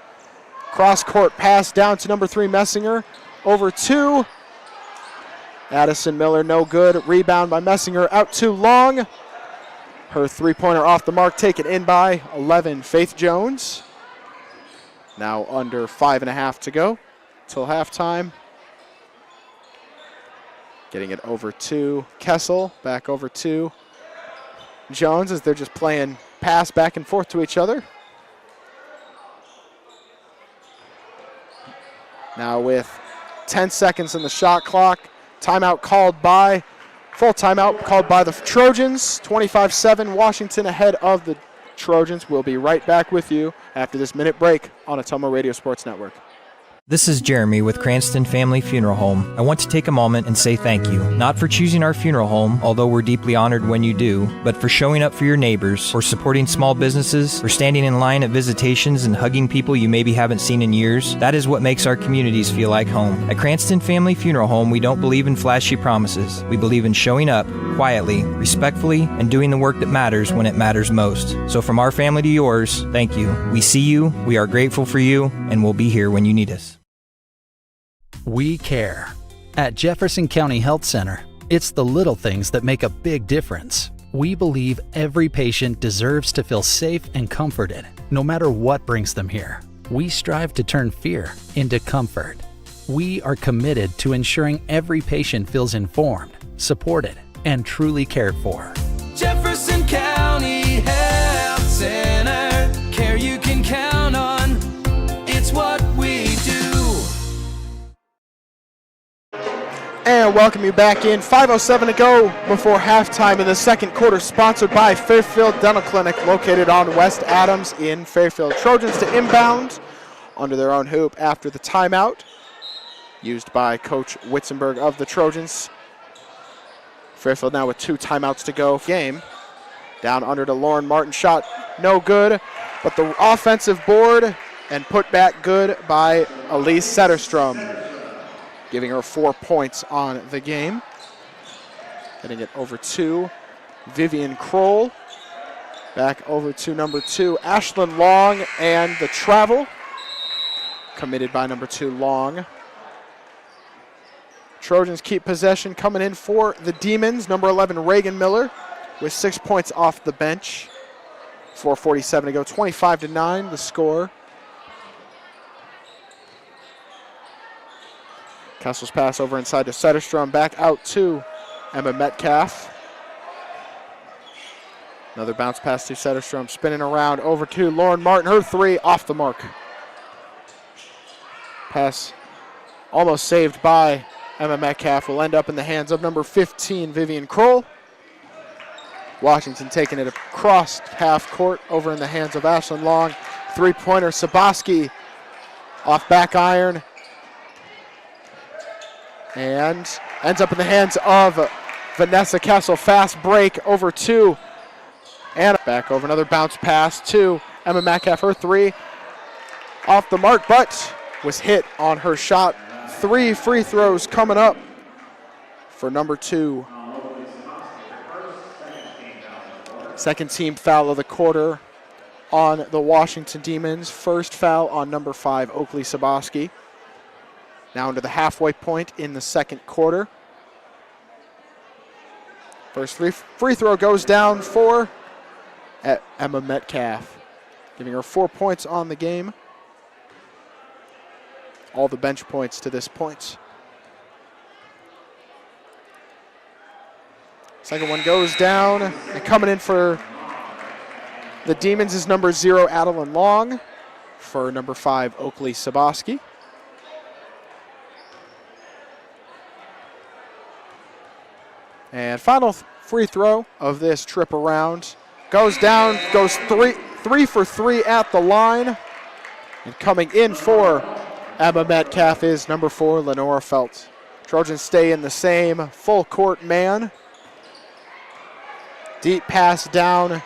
Cross-court pass down to number 3, Messinger. Over to Addison Miller, no good. Rebound by Messinger, out to Long. Her 3-pointer off the mark, taken in by 11, Faith Jones. Now under 5.5 to go till halftime. Getting it over to Kessel, back over to Jones as they're just playing pass back and forth to each other. Now with 10 seconds in the shot clock, full timeout called by the Trojans. 25-7, Washington ahead of the Trojans. We'll be right back with you after this minute break on Atomo Radio Sports Network. This is Jeremy with Cranston Family Funeral Home. I want to take a moment and say thank you, not for choosing our funeral home, although we're deeply honored when you do, but for showing up for your neighbors, for supporting small businesses, for standing in line at visitations and hugging people you maybe haven't seen in years. That is what makes our communities feel like home. At Cranston Family Funeral Home, we don't believe in flashy promises. We believe in showing up quietly, respectfully, and doing the work that matters when it matters most. So from our family to yours, thank you. We see you, we are grateful for you, and we'll be here when you need us. We care. At Jefferson County Health Center, it's the little things that make a big difference. We believe every patient deserves to feel safe and comforted, no matter what brings them here. We strive to turn fear into comfort. We are committed to ensuring every patient feels informed, supported, and truly cared for. Jefferson County Health Center, care you can count on. It's what we do. And welcome you back in. 5:07 to go before halftime in the second quarter, sponsored by Fairfield Dental Clinic, located on West Adams in Fairfield. Trojans to inbound under their own hoop after the timeout used by Coach Witzenberg of the Trojans. Fairfield now with 2 timeouts to go. Game down under to Lauren Martin. Shot no good, but the offensive board and put back good by Elise Setterstrom, giving her 4 points on the game. Getting it over to Vivian Kroll. Back over to number 2, Ashlyn Long, and the travel committed by number 2, Long. Trojans keep possession. Coming in for the Demons, number 11, Reagan Miller, with 6 points off the bench. 4:47 to go, 25-9 the score. Kessel's pass over inside to Setterstrom, back out to Emma Metcalf. Another bounce pass to Setterstrom, spinning around over to Lauren Martin. Her 3 off the mark. Pass almost saved by Emma Metcalf, will end up in the hands of number 15, Vivian Kroll. Washington taking it across half court, over in the hands of Ashlyn Long. 3-pointer, Saboski off back iron, and ends up in the hands of Vanessa Kessel. Fast break over to Anna. Back over, another bounce pass to Emma Metcalf. Her 3 off the mark, but was hit on her shot. 3 free throws coming up for number 2. Second team foul of the quarter on the Washington Demons. First foul on number 5, Oakley Saboski. Now into the halfway point in the second quarter. First free throw goes down for Emma Metcalf, giving her 4 points on the game. All the bench points to this point. Second one goes down, and coming in for the Demons is number 0, Adeline Long, for number 5, Oakley Saboski. And final free throw of this trip around goes down, goes 3 for 3 at the line. And coming in for Emma Metcalf is number 4, Lenora Felt. Trojans stay in the same full court man. Deep pass down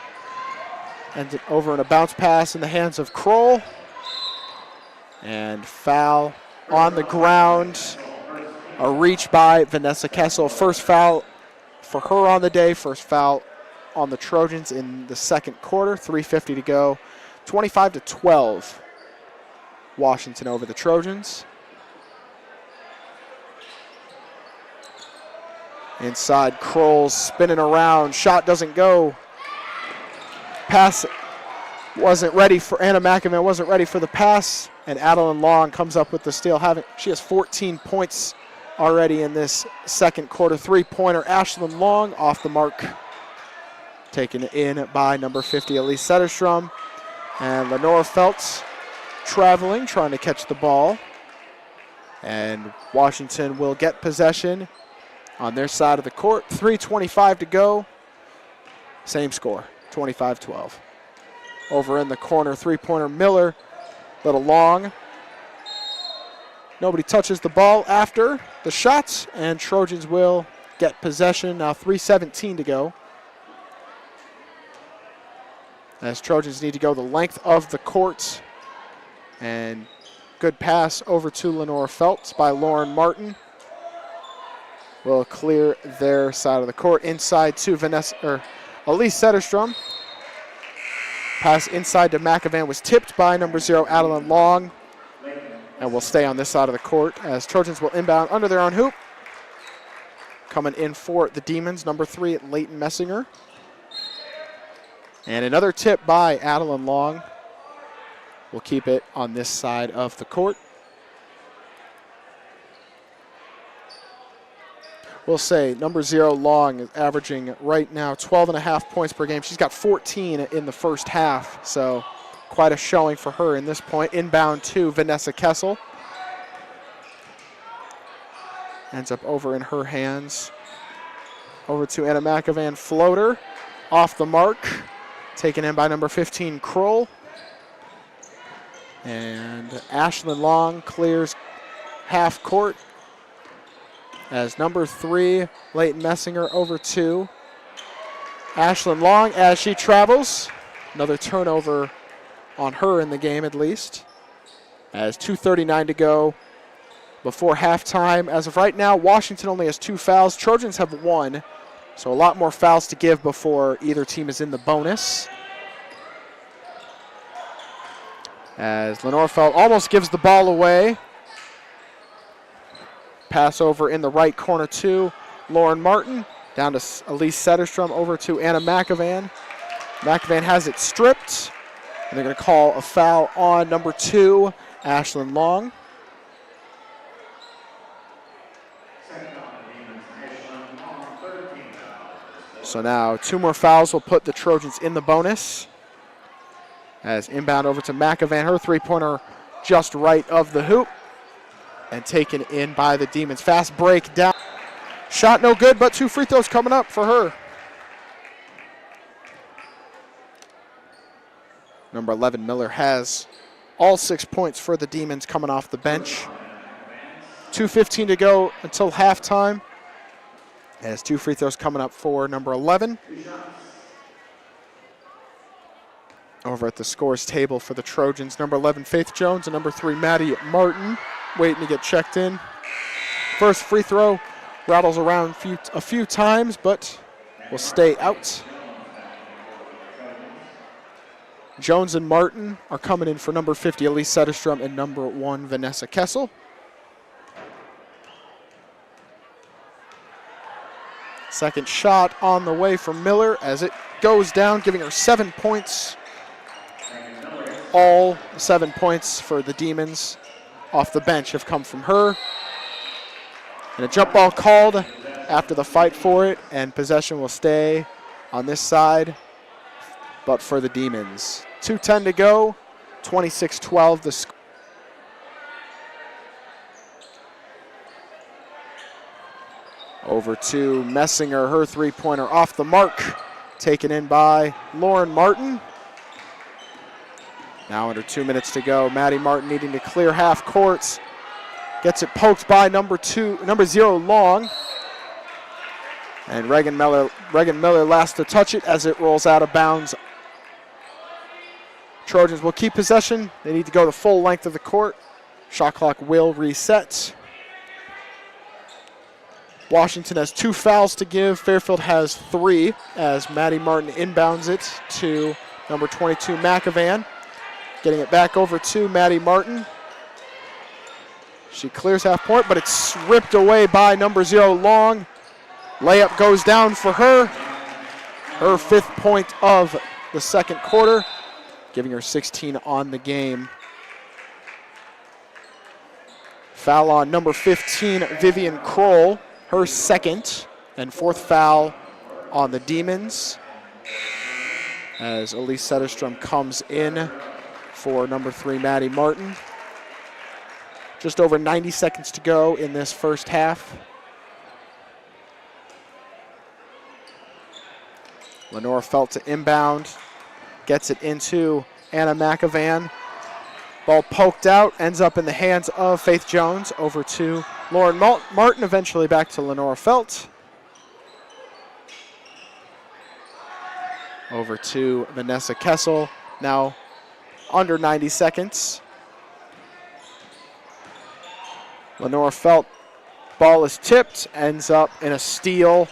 and over in a bounce pass in the hands of Kroll. And foul on the ground. A reach by Vanessa Kessel. First foul for her on the day. First foul on the Trojans in the second quarter. 3:50 to go. 25-12. Washington over the Trojans. Inside, Kroll spinning around. Shot doesn't go. Pass wasn't ready for Anna McAvan. Wasn't ready for the pass. And Adeline Long comes up with the steal. She has 14 points already in this second quarter. 3-pointer, Ashlyn Long off the mark. Taken in by number 50, Elise Setterstrom. And Lenora Feltz traveling, trying to catch the ball. And Washington will get possession on their side of the court. 3:25 to go. Same score, 25-12. Over in the corner, three-pointer Miller. Little long. Nobody touches the ball after the shots, and Trojans will get possession. Now 3:17 to go. As Trojans need to go the length of the court. And good pass over to Lenora Feltz by Lauren Martin. Will clear their side of the court. Inside to Elise Setterstrom. Pass inside to McAvan was tipped by number 0, Adeline Long. And will stay on this side of the court as Trojans will inbound under their own hoop. Coming in for the Demons, number 3, Leighton Messinger. And another tip by Adeline Long. We'll keep it on this side of the court. We'll say number 0, Long, is averaging right now 12.5 points per game. She's got 14 in the first half, so quite a showing for her in this point. Inbound to Vanessa Kessel. Ends up over in her hands. Over to Anna McAvan, floater. Off the mark. Taken in by number 15, Kroll. And Ashlyn Long clears half court as number 3, Leighton Messinger, over to Ashlyn Long as she travels. Another turnover on her in the game at least. As 2:39 to go before halftime. As of right now, Washington only has 2 fouls. Trojans have 1, so a lot more fouls to give before either team is in the bonus. As Lenore Felt almost gives the ball away. Pass over in the right corner to Lauren Martin. Down to Elise Setterstrom, over to Anna McAvan. McAvan has it stripped. And they're going to call a foul on number 2, Ashlyn Long. So now 2 more fouls will put the Trojans in the bonus. As inbound over to McAvan, her three-pointer just right of the hoop. And taken in by the Demons. Fast break down. Shot no good, but 2 free throws coming up for her. Number 11, Miller, has all 6 points for the Demons coming off the bench. 2:15 to go until halftime. As 2 free throws coming up for number 11. Over at the scores table for the Trojans, number 11, Faith Jones, and number 3, Maddie Martin, waiting to get checked in. First free throw rattles around a few times, but will stay out. Jones and Martin are coming in for number 50, Elise Setterstrom, and number 1, Vanessa Kessel. Second shot on the way from Miller as it goes down, giving her 7 points. All 7 points for the Demons off the bench have come from her. And a jump ball called after the fight for it, and possession will stay on this side, but for the Demons. 2:10 to go, 26-12 the score. Over to Messinger, her three-pointer off the mark, taken in by Lauren Martin. Now under 2 minutes to go, Maddie Martin needing to clear half courts. Gets it poked by number 0, Long. And Reagan Miller last to touch it as it rolls out of bounds. Trojans will keep possession. They need to go the full length of the court. Shot clock will reset. Washington has 2 fouls to give. Fairfield has 3 as Maddie Martin inbounds it to number 22, McAvan. Getting it back over to Maddie Martin. She clears half court, but it's ripped away by number 0, Long. Layup goes down for her. Her 5th point of the second quarter, giving her 16 on the game. Foul on number 15, Vivian Kroll. Her 2nd and 4th foul on the Demons. as Elise Setterstrom comes in for number 3, Maddie Martin. Just over 90 seconds to go in this first half. Lenora Felt to inbound, gets it into Anna McAvan. Ball poked out, ends up in the hands of Faith Jones, over to Lauren Martin, eventually back to Lenora Felt. Over to Vanessa Kessel, now under 90 seconds. Lenora Felt, ball is tipped, ends up in a steal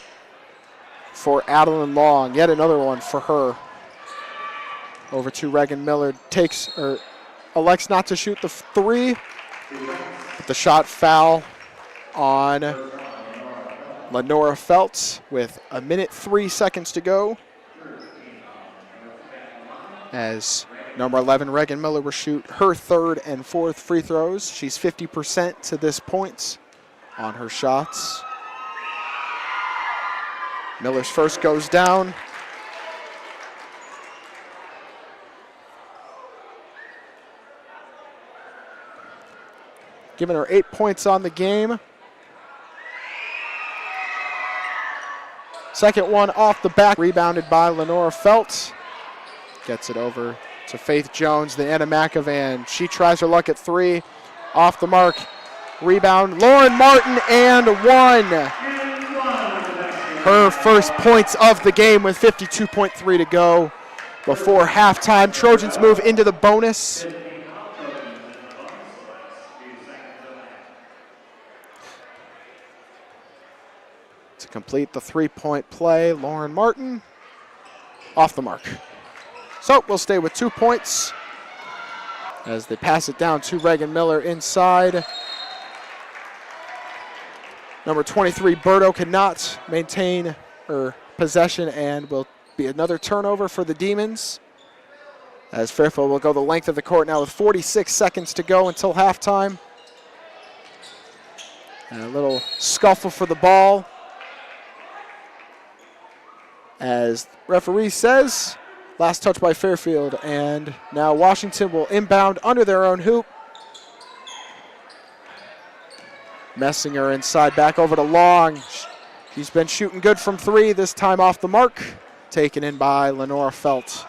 for Adeline Long, yet another one for her. Over to Reagan Miller, elects not to shoot the 3, but the shot foul on Lenora Felt with 1:03 to go. As number 11, Reagan Miller, will shoot her 3rd and 4th free throws. She's 50% to this point on her shots. Miller's first goes down. Giving her 8 points on the game. Second one off the back, rebounded by Lenora Felt. Gets it over to Faith Jones, the Anna McAvan. She tries her luck at 3. Off the mark. Rebound, Lauren Martin, and 1. Her first points of the game with 52.3 to go before halftime. Trojans move into the bonus. To complete the 3-point play, Lauren Martin off the mark. So we'll stay with 2 points as they pass it down to Reagan Miller inside. Number 23, Berto, cannot maintain her possession, and will be another turnover for the Demons, as Fairfield will go the length of the court now with 46 seconds to go until halftime. And a little scuffle for the ball, as referee says, last touch by Fairfield, and now Washington will inbound under their own hoop. Messinger inside, back over to Long. She's been shooting good from 3, this time off the mark. Taken in by Lenora Felt.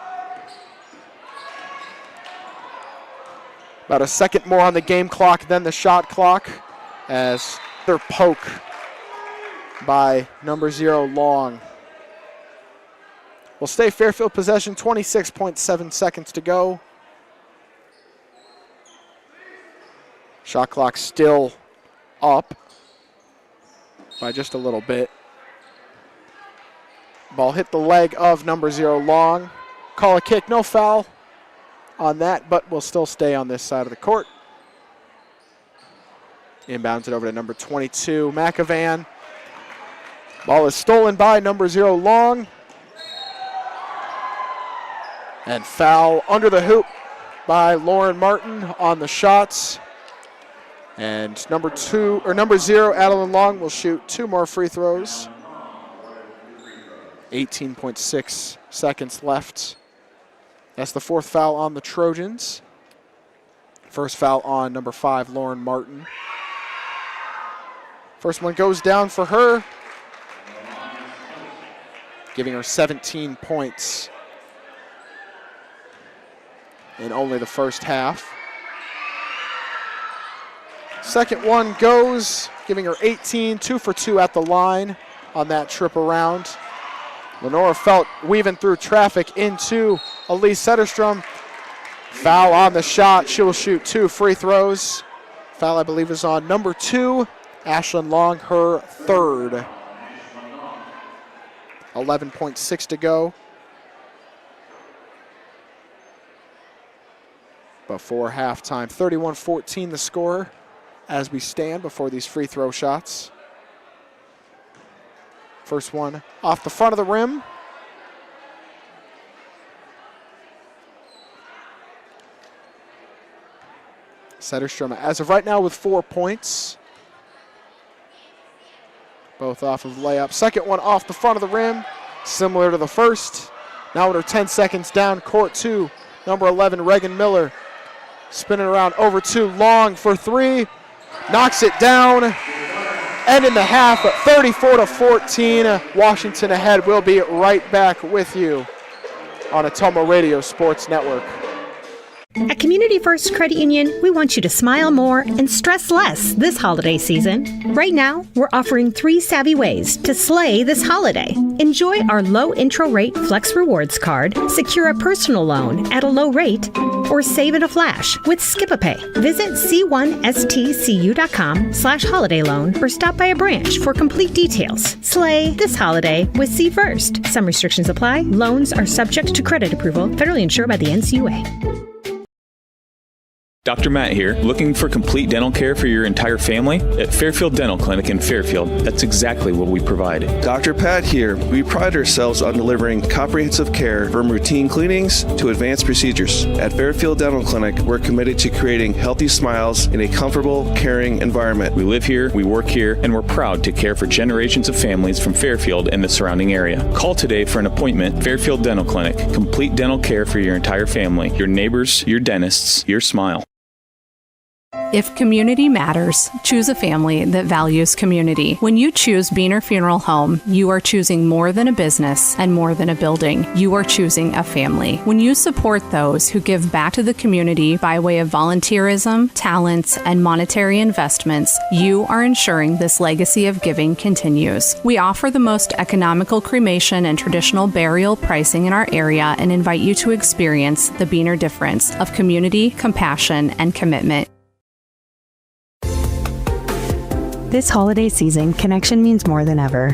About a second more on the game clock than the shot clock, as they're poke by number 0, Long. Will stay Fairfield possession, 26.7 seconds to go. Shot clock still up by just a little bit. Ball hit the leg of number 0, Long. Call a kick, no foul on that, but will still stay on this side of the court. Inbounds it over to number 22, McAvan. Ball is stolen by number 0, Long. And foul under the hoop by Lauren Martin on the shots. And number 0, Adeline Long, will shoot 2 more free throws. 18.6 seconds left. That's the 4th foul on the Trojans. First foul on number 5, Lauren Martin. First one goes down for her, giving her 17 points in only the first half. Second one goes, giving her 18, 2 for 2 at the line on that trip around. Lenora Felt weaving through traffic into Elise Setterstrom. Foul on the shot. She will shoot 2 free throws. Foul, I believe, is on number 2, Ashlyn Long, her 3rd. 11.6 to go before halftime. 31-14 the score as we stand before these free throw shots. First one off the front of the rim. Setterstrom, as of right now, with 4 points. Both off of layup. Second one off the front of the rim, similar to the first. Now under 10 seconds down court to number 11, Reagan Miller. Spinning around over to Long for three. Knocks it down. End in the half, 34-14. Washington ahead. We'll be right back with you on Ottumwa Radio Sports Network. At Community First Credit Union, we want you to smile more and stress less this holiday season. Right now, we're offering 3 savvy ways to slay this holiday. Enjoy our low intro rate Flex Rewards card, secure a personal loan at a low rate, or save in a flash with Skip-a-Pay. Visit c1stcu.com/holiday loan or stop by a branch for complete details. Slay this holiday with C First. Some restrictions apply. Loans are subject to credit approval, federally insured by the NCUA. Dr. Matt here. Looking for complete dental care for your entire family? At Fairfield Dental Clinic in Fairfield, that's exactly what we provide. Dr. Pat here. We pride ourselves on delivering comprehensive care from routine cleanings to advanced procedures. At Fairfield Dental Clinic, we're committed to creating healthy smiles in a comfortable, caring environment. We live here, we work here, and we're proud to care for generations of families from Fairfield and the surrounding area. Call today for an appointment. Fairfield Dental Clinic. Complete dental care for your entire family, your neighbors, your dentists, your smile. If community matters, choose a family that values community. When you choose Beaner Funeral Home, you are choosing more than a business and more than a building. You are choosing a family. When you support those who give back to the community by way of volunteerism, talents, and monetary investments, you are ensuring this legacy of giving continues. We offer the most economical cremation and traditional burial pricing in our area and invite you to experience the Beaner difference of community, compassion, and commitment. This holiday season, connection means more than ever.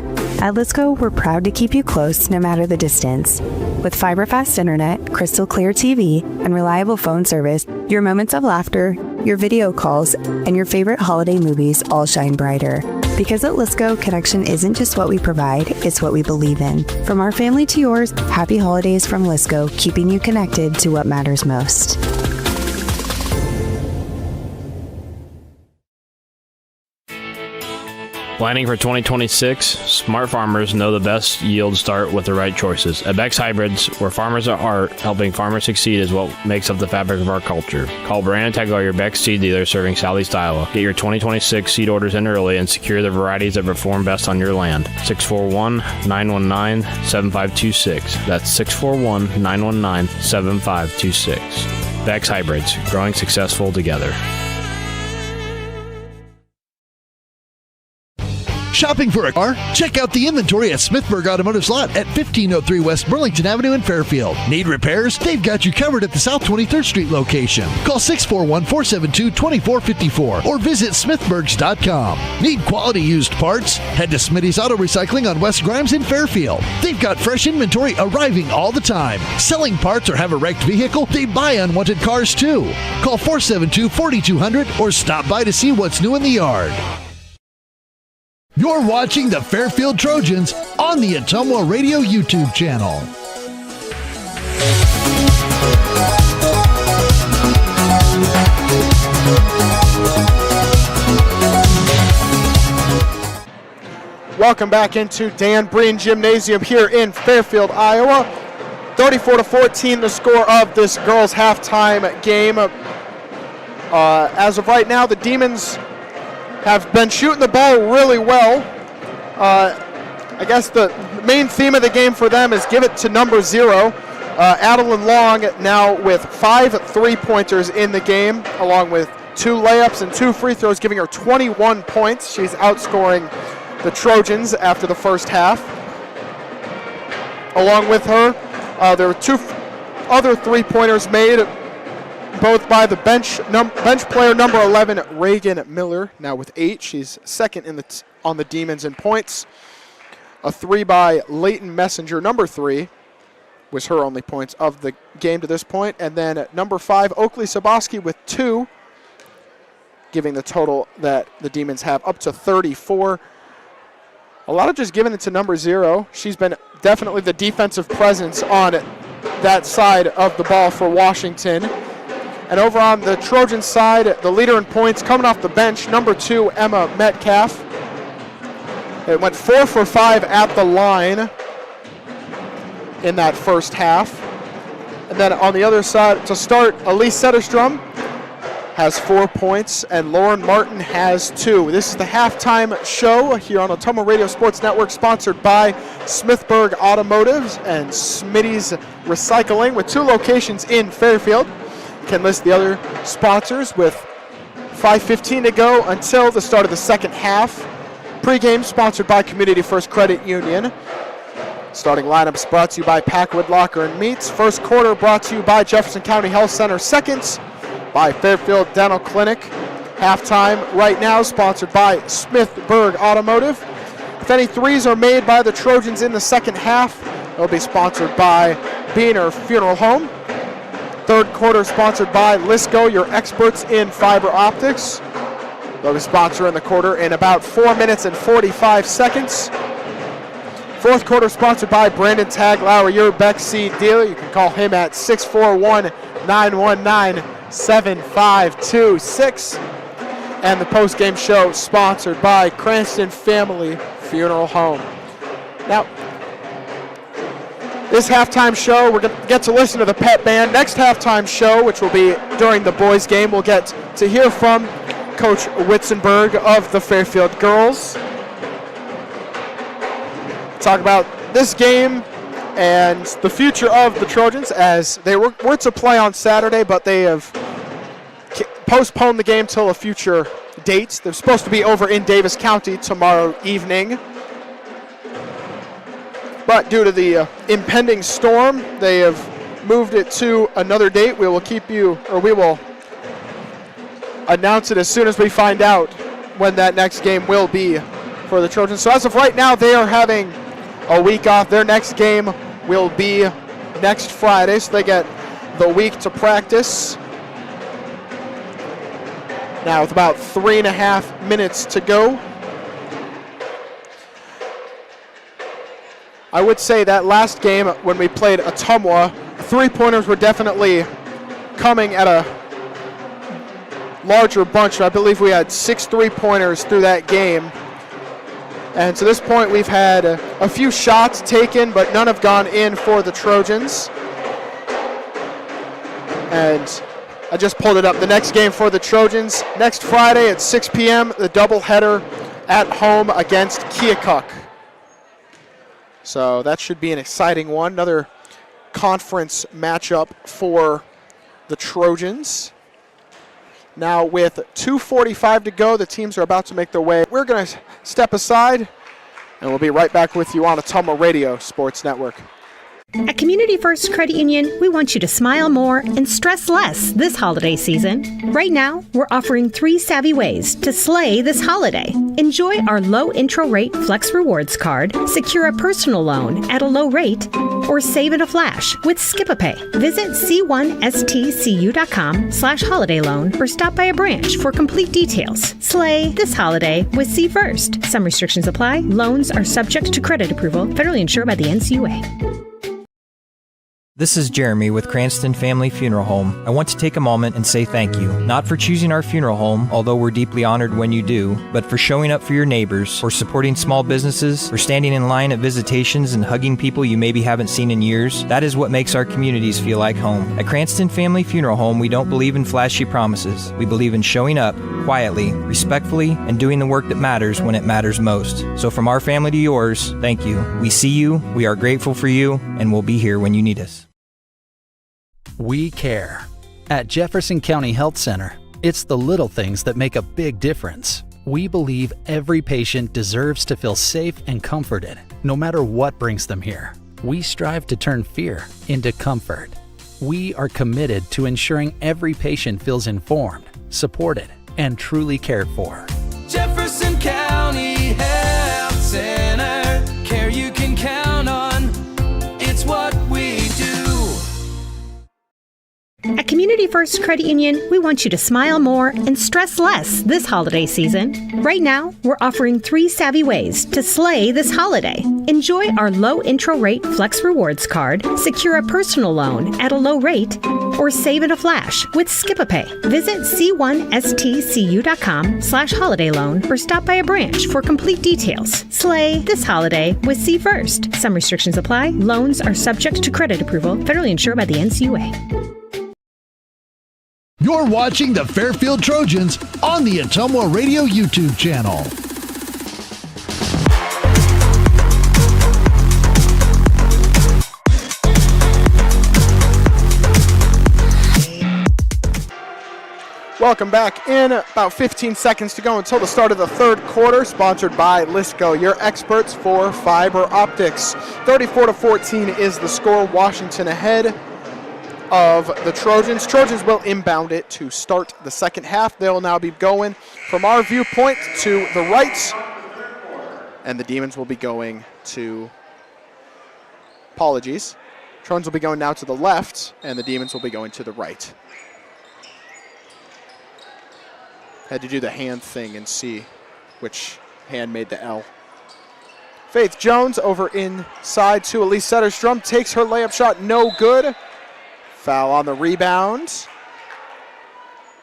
At Lisco, we're proud to keep you close no matter the distance. With fiber-fast internet, crystal clear TV, and reliable phone service, your moments of laughter, your video calls, and your favorite holiday movies all shine brighter. Because at Lisco, connection isn't just what we provide, it's what we believe in. From our family to yours, happy holidays from Lisco, keeping you connected to what matters most. Planning for 2026? Smart farmers know the best yields start with the right choices. At Beck's Hybrids, where farmers are art, helping farmers succeed is what makes up the fabric of our culture. Call Brandon Tegler, your Beck's seed dealer serving Southeast Iowa. Get your 2026 seed orders in early and secure the varieties that perform best on your land. 641-919-7526. That's 641-919-7526. Beck's Hybrids, growing successful together. Shopping for a car? Check out the inventory at Smithburg Automotive Lot at 1503 West Burlington Avenue in Fairfield. Need repairs? They've got you covered at the South 23rd Street location. Call 641-472-2454 or visit smithburgs.com. Need quality used parts? Head to Smitty's Auto Recycling on West Grimes in Fairfield. They've got fresh inventory arriving all the time. Selling parts or have a wrecked vehicle? They buy unwanted cars too. Call 472-4200 or stop by to see what's new in the yard. You're watching the Fairfield Trojans on the Ottumwa Radio YouTube channel. Welcome back into Dan Breen Gymnasium here in Fairfield, Iowa. 34-14 the score of this girls' halftime game. As of right now, the Demons have been shooting the ball really well. I guess the main theme of the game for them is give it to number 0. Adeline Long now with 5 3-pointers in the game, along with 2 layups and 2 free throws, giving her 21 points. She's outscoring the Trojans after the first half. Along with her, there were 2 other 3-pointers made, both by the bench player number 11, Reagan Miller, now with 8. She's second on the Demons in points. A 3 by Leighton Messenger, number 3, was her only points of the game to this point. And then number 5, Oakley Saboski with 2, giving the total that the Demons have up to 34. A lot of just giving it to number 0. She's been definitely the defensive presence on that side of the ball for Washington. And over on the Trojan side, the leader in points coming off the bench, number 2, Emma Metcalf. It went 4 for 5 at the line. in that first half. And then on the other side, to start, Elise Setterstrom has 4 points, and Lauren Martin has 2. This is the halftime show here on Ottumwa Radio Sports Network, sponsored by Smithburg Automotives and Smitty's Recycling, with 2 locations in Fairfield. You can list the other sponsors with 5:15 to go until the start of the second half. Pre-game sponsored by Community First Credit Union. Starting lineups brought to you by Packwood Locker and Meats. First quarter brought to you by Jefferson County Health Center. Seconds by Fairfield Dental Clinic. Halftime right now sponsored by Smithburg Automotive. If any threes are made by the Trojans in the second half, they'll be sponsored by Beaner Funeral Home. Third quarter sponsored by Lisco, your experts in fiber optics. They'll be sponsoring the quarter in about 4 minutes and 45 seconds. Fourth quarter sponsored by Brandon Taglauer, your Beck Seed dealer. You can call him at 641-919-7526. And the post-game show sponsored by Cranston Family Funeral Home. Now, this halftime show, we're going to get to listen to the pep band. Next halftime show, which will be during the boys' game, we'll get to hear from Coach Witzenberg of the Fairfield Girls. Talk about this game and the future of the Trojans, as they were to play on Saturday, but they have postponed the game till a future date. They're supposed to be over in Davis County tomorrow evening, but due to the impending storm, they have moved it to another date. We will announce it as soon as we find out when that next game will be for the Trojans. So as of right now, they are having a week off. Their next game will be next Friday, so they get the week to practice. Now with about 3.5 minutes to go. I would say that last game when we played Ottumwa, 3-pointers were definitely coming at a larger bunch. I believe we had 6 3-pointers through that game. And to this point, we've had a few shots taken, but none have gone in for the Trojans. And I just pulled it up. The next game for the Trojans, next Friday at 6 p.m., the doubleheader at home against Keokuk. So that should be an exciting one. Another conference matchup for the Trojans. Now with 2:45 to go, the teams are about to make their way. We're going to step aside, and we'll be right back with you on Ottumwa Radio Sports Network. At Community First Credit Union, we want you to smile more and stress less this holiday season. Right now, we're offering 3 savvy ways to slay this holiday. Enjoy our low intro rate Flex Rewards card, secure a personal loan at a low rate, or save in a flash with Skip-a-Pay. Visit c1stcu.com/holiday loan or stop by a branch for complete details. Slay this holiday with C First. Some restrictions apply. Loans are subject to credit approval, federally insured by the NCUA. This is Jeremy with Cranston Family Funeral Home. I want to take a moment and say thank you, not for choosing our funeral home, although we're deeply honored when you do, but for showing up for your neighbors, for supporting small businesses, for standing in line at visitations and hugging people you maybe haven't seen in years. That is what makes our communities feel like home. At Cranston Family Funeral Home, we don't believe in flashy promises. We believe in showing up quietly, respectfully, and doing the work that matters when it matters most. So from our family to yours, thank you. We see you, we are grateful for you, and we'll be here when you need us. We care. At Jefferson County Health Center, it's the little things that make a big difference. We believe every patient deserves to feel safe and comforted, no matter what brings them here. We strive to turn fear into comfort. We are committed to ensuring every patient feels informed, supported, and truly cared for. Jefferson County Health Center, care you can count on. It's what we do. At Community Community First Credit Union, we want you to smile more and stress less this holiday season. Right now, we're offering 3 savvy ways to slay this holiday. Enjoy our low intro rate Flex Rewards card, secure a personal loan at a low rate, or save in a flash with Skip-a-Pay. Visit c1stcu.com/holiday loan or stop by a branch for complete details. Slay this holiday with C First. Some restrictions apply. Loans are subject to credit approval. Federally insured by the NCUA. You're watching the Fairfield Trojans on the Ottumwa Radio YouTube channel. Welcome back in. About 15 seconds to go until the start of the third quarter, sponsored by Lisco, your experts for fiber optics. 34-14 is the score. Washington ahead of the Trojans. Trojans will inbound it to start the second half. They'll now be going from our viewpoint to the right, and the Demons will be going to, apologies, Trojans will be going now to the left, and the Demons will be going to the right. Had to do the hand thing and see which hand made the L. Faith Jones over inside to Elise Setterstrom. Takes her layup shot, no good. Foul on the rebound.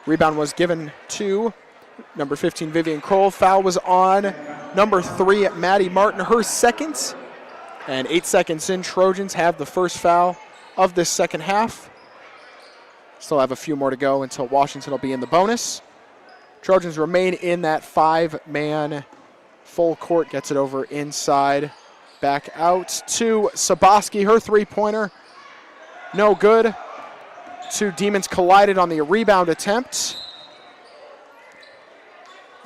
Rebound was given to number 15, Vivian Kroll. Foul was on number 3, Maddie Martin, her second. And 8 seconds in, Trojans have the first foul of this second half. Still have a few more to go until Washington will be in the bonus. Trojans remain in that 5-man full court. Gets it over inside. Back out to Saboski. Her three-pointer. No good. 2 Demons collided on the rebound attempt.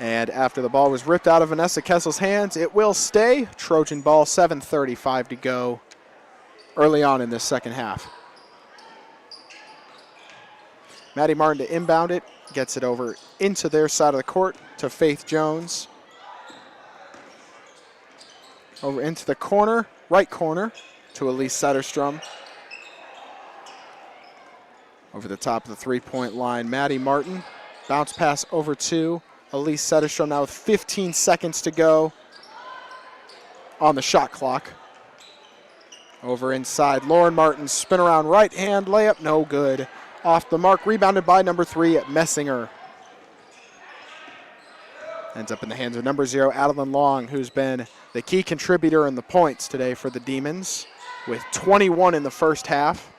And after the ball was ripped out of Vanessa Kessel's hands, it will stay. Trojan ball, 7:35 to go early on in this second half. Maddie Martin to inbound it. Gets it over into their side of the court to Faith Jones. Over into the corner, right corner, to Elise Setterstrom. Over the top of the three-point line, Maddie Martin. Bounce pass over to Elise Setterstrom now with 15 seconds to go on the shot clock. Over inside, Lauren Martin, spin around right hand layup, no good. Off the mark, rebounded by number 3, Messinger. Ends up in the hands of number 0, Adeline Long, who's been the key contributor in the points today for the Demons, with 21 in the first half.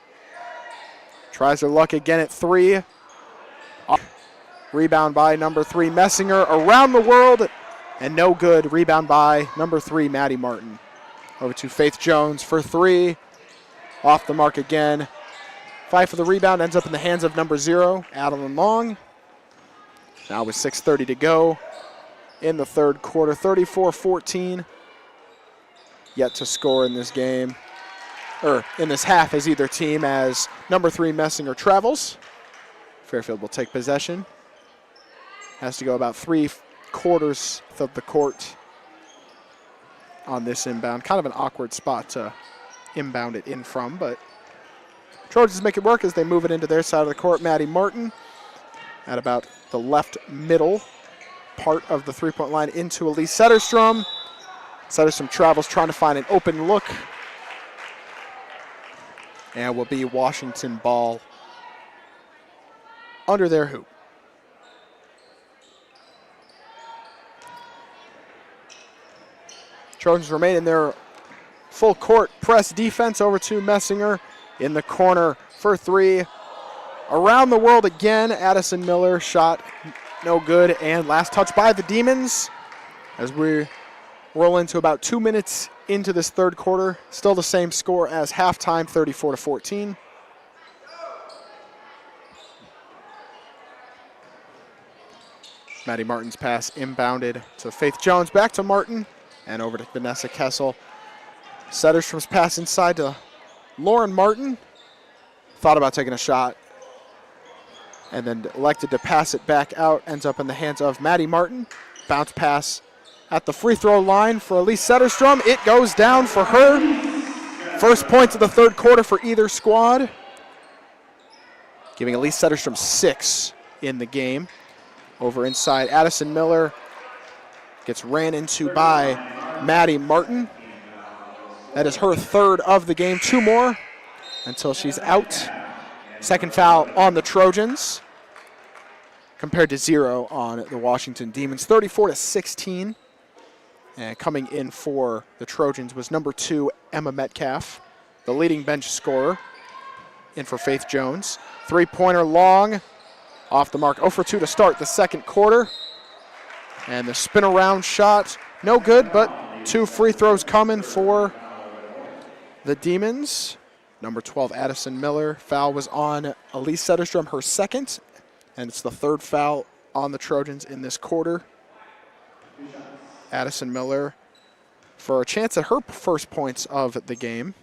Tries her luck again at 3. Rebound by number 3, Messinger, around the world, and no good. Rebound by number 3, Maddie Martin. Over to Faith Jones for 3. Off the mark again. Fight for the rebound, ends up in the hands of number 0, Adeline Long. Now with 6:30 to go in the third quarter, 34-14. Yet to score in this game, or in this half, as either team, as number 3, Messinger travels. Fairfield will take possession. Has to go about 3/4 of the court on this inbound. Kind of an awkward spot to inbound it in from, but Trojans make it work as they move it into their side of the court. Maddie Martin at about the left middle part of the three-point line into Elise Setterstrom. Setterstrom travels trying to find an open look. And will be Washington ball under their hoop. Trojans remain in their full court press defense. Over to Messinger in the corner for 3. Around the world again, Addison Miller, shot no good, and last touch by the Demons as we roll into about 2 minutes into this third quarter. Still the same score as halftime, 34-14. Maddie Martin's pass inbounded to Faith Jones, back to Martin, and over to Vanessa Kessel. Setterstrom's pass inside to Lauren Martin. Thought about taking a shot and then elected to pass it back out. Ends up in the hands of Maddie Martin. Bounce pass at the free throw line for Elise Setterstrom. It goes down for her. First points of the third quarter for either squad. giving Elise Setterstrom 6 in the game. Over inside, Addison Miller gets ran into by Maddie Martin. That is her third of the game. 2 more until she's out. Second foul on the Trojans, compared to 0 on the Washington Demons. 34-16. And coming in for the Trojans was number 2, Emma Metcalf, the leading bench scorer. In for Faith Jones. 3-pointer long, off the mark. 0 for 2 to start the second quarter. And the spin around shot, no good, but 2 free throws coming for the Demons. Number 12, Addison Miller. Foul was on Elise Setterstrom, her second, and it's the third foul on the Trojans in this quarter. Addison Miller for a chance at her first points of the game.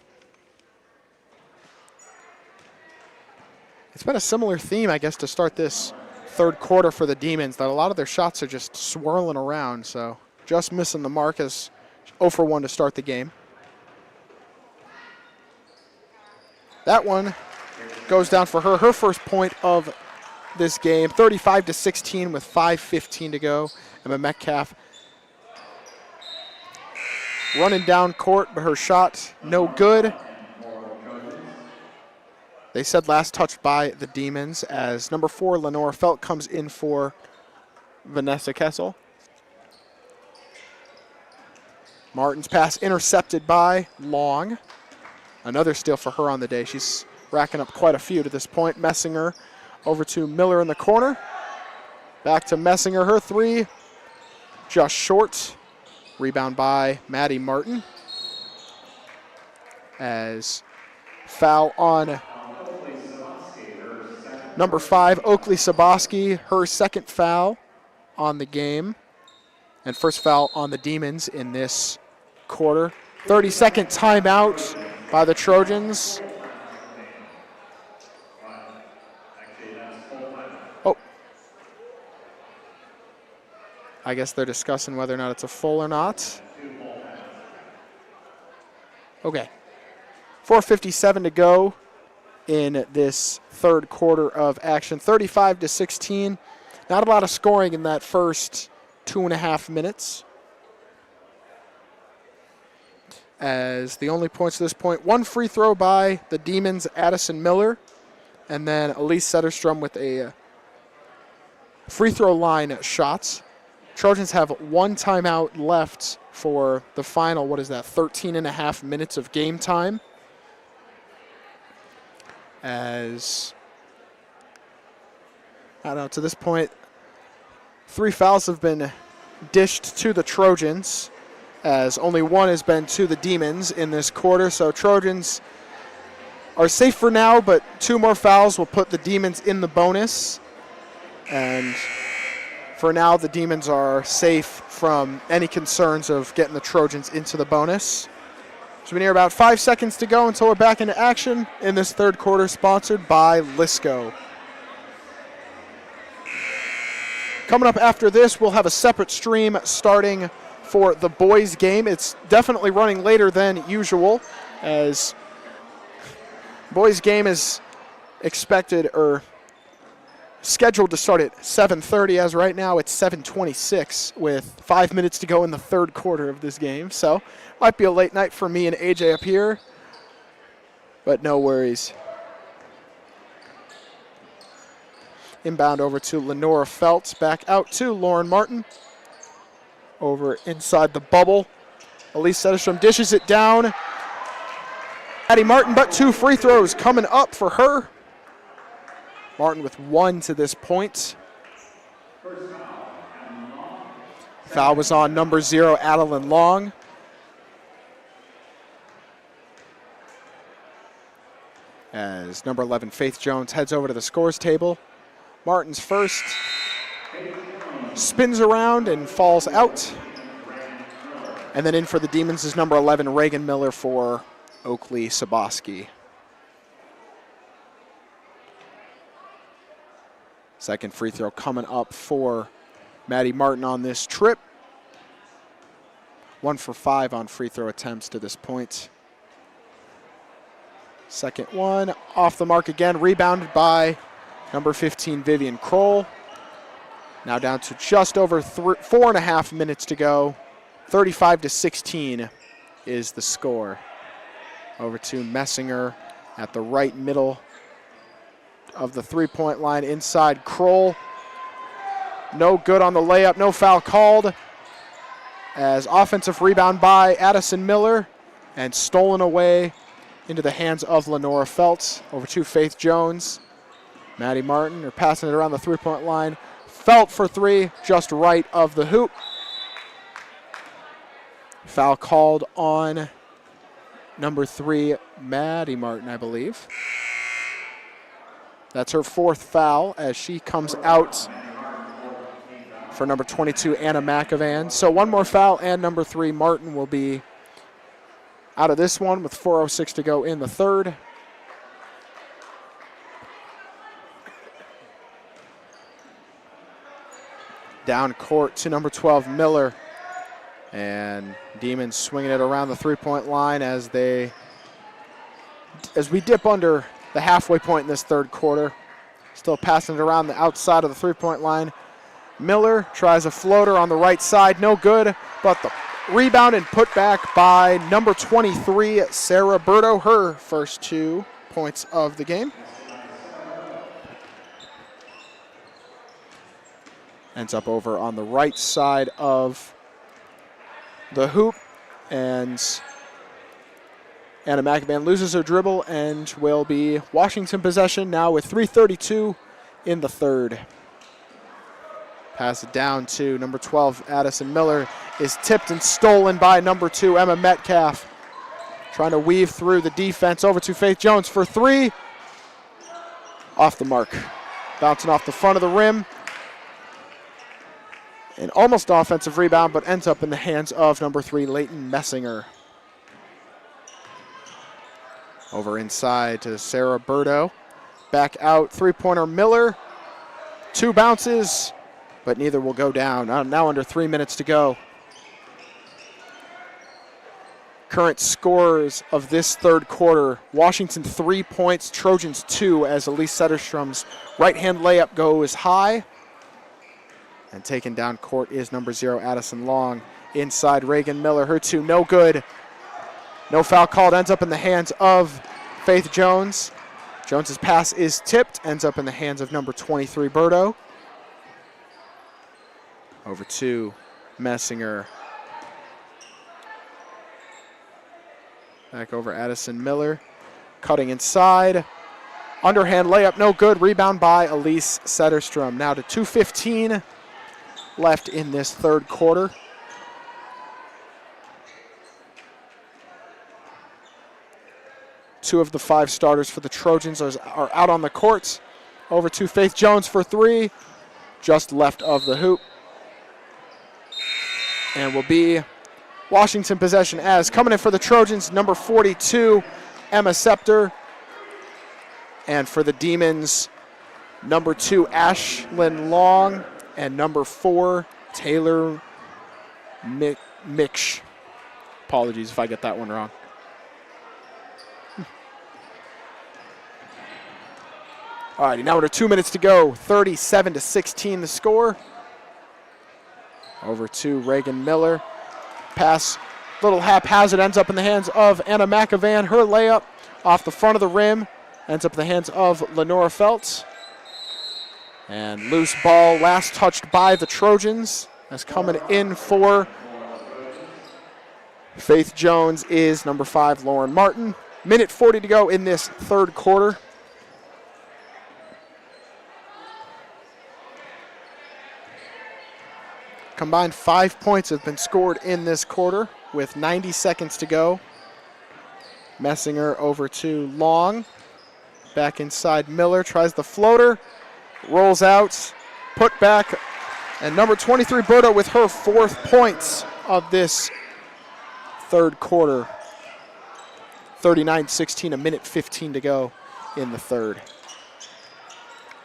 It's been a similar theme, I guess, to start this third quarter for the Demons, that a lot of their shots are just swirling around, so just missing the mark as 0 for 1 to start the game. That one goes down for her first point of this game, 35-16 with 5:15 to go. Emma Metcalf running down court, but her shot no good. They said last touch by the Demons, as number 4, Lenore Felt, comes in for Vanessa Kessel. Martin's pass intercepted by Long. Another steal for her on the day. She's racking up quite a few to this point. Messinger over to Miller in the corner. Back to Messinger, her 3, just short. Rebound by Maddie Martin. As foul on number 5, Oakley Saboski, her second foul on the game, and first foul on the Demons in this quarter. 30-second timeout by the Trojans. Oh. I guess they're discussing whether or not it's a full or not. Okay. 4:57 to go in this third quarter of action. 35-16. Not a lot of scoring in that first 2.5 minutes. As the only points to this point, 1 free throw by the Demons, Addison Miller, and then Elise Setterstrom with a free throw line shots. Trojans have 1 timeout left for the final, 13.5 minutes of game time. As, I don't know, to this point, 3 fouls have been dished to the Trojans, as only 1 has been to the Demons in this quarter. So Trojans are safe for now, but 2 more fouls will put the Demons in the bonus. And for now, the Demons are safe from any concerns of getting the Trojans into the bonus. So we need about 5 seconds to go until we're back into action in this third quarter, sponsored by Lisco. Coming up after this, we'll have a separate stream starting for the boys' game. It's definitely running later than usual, as boys' game is expected or scheduled to start at 7:30. As right now, it's 7:26 with 5 minutes to go in the third quarter of this game. So might be a late night for me and AJ up here, but no worries. Inbound over to Lenora Feltz, back out to Lauren Martin. Over inside the bubble. Elise Setterstrom dishes it down. Maddie Martin, but 2 free throws coming up for her. Martin with 1 to this point. Foul was on number 0, Adeline Long. As number 11, Faith Jones, heads over to the scores table. Martin's first spins around and falls out. And then in for the Demons is number 11, Reagan Miller, for Oakley Saboski. Second free throw coming up for Maddie Martin on this trip. 1 for 5 on free throw attempts to this point. Second one off the mark again, rebounded by number 15, Vivian Kroll. Now down to just over 4.5 minutes to go. 35-16 is the score. Over to Messinger at the right middle of the three-point line. Inside Kroll. No good on the layup, no foul called. As offensive rebound by Addison Miller and stolen away into the hands of Lenora Feltz. Over to Faith Jones. Maddie Martin are passing it around the three-point line. Felt for three, just right of the hoop. Foul called on number 3, Maddie Martin, I believe. That's her 4th foul as she comes out for number 22, Anna McAvan. So one more foul, and number 3, Martin, will be out of this one with 4:06 to go in the third. Down court to number 12, Miller. And Demons swinging it around the three-point line as we dip under the halfway point in this third quarter. Still passing it around the outside of the three-point line. Miller tries a floater on the right side, no good, but the rebound and put back by number 23, Sarah Berto, her first 2 points of the game. Ends up over on the right side of the hoop, and Anna McAvan loses her dribble and will be Washington possession now with 3:32 in the third. Pass it down to number 12, Addison Miller, is tipped and stolen by number 2, Emma Metcalf. Trying to weave through the defense over to Faith Jones for 3. Off the mark. Bouncing off the front of the rim. An almost offensive rebound, but ends up in the hands of number 3, Leighton Messinger. Over inside to Sarah Berto. Back out, three-pointer Miller. 2 bounces, but neither will go down. Now under 3 minutes to go. Current scores of this third quarter: Washington 3 points, Trojans 2, as Elise Setterstrom's right-hand layup goes high. And taken down court is number 0, Addison Long. Inside, Reagan Miller, her 2, no good. No foul called, ends up in the hands of Faith Jones. Jones's pass is tipped, ends up in the hands of number 23, Berto. Over to Messinger. Back over Addison Miller. Cutting inside. Underhand layup, no good. Rebound by Elise Setterstrom. Now to 2:15 left in this third quarter. Two of the 5 starters for the Trojans are out on the court. Over to Faith Jones for 3, just left of the hoop. And will be Washington possession as coming in for the Trojans, number 42, Emma Scepter. And for the Demons, number 2, Ashlyn Long. And number 4, Taylor Miksch. Apologies if I get that one wrong. All righty, now under 2 minutes to go. 37-16 the score. Over to Reagan Miller. Pass, little haphazard, ends up in the hands of Anna McAvan. Her layup off the front of the rim ends up in the hands of Lenora Feltz. And loose ball, last touched by the Trojans. That's coming in for Faith Jones is number 5, Lauren Martin. Minute 40 to go in this third quarter. Combined 5 points have been scored in this quarter with 90 seconds to go. Messinger over to Long. Back inside Miller, tries the floater. Rolls out, put back, and number 23, Berto, with her 4th points of this third quarter. 39-16, a minute 15 to go in the third.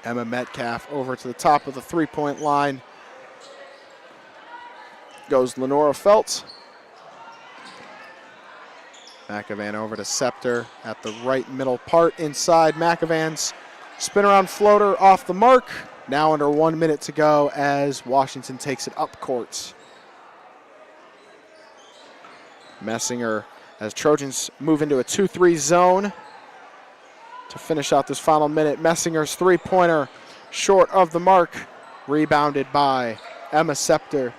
Emma Metcalf over to the top of the three-point line. Goes Lenora Feltz. McAvan over to Scepter at the right middle part. Inside, McAvan's Spin around floater off the mark. Now under 1 minute to go as Washington takes it up court. Messinger as Trojans move into a 2-3 zone to finish out this final minute. Messinger's three-pointer short of the mark. Rebounded by Emma Scepter.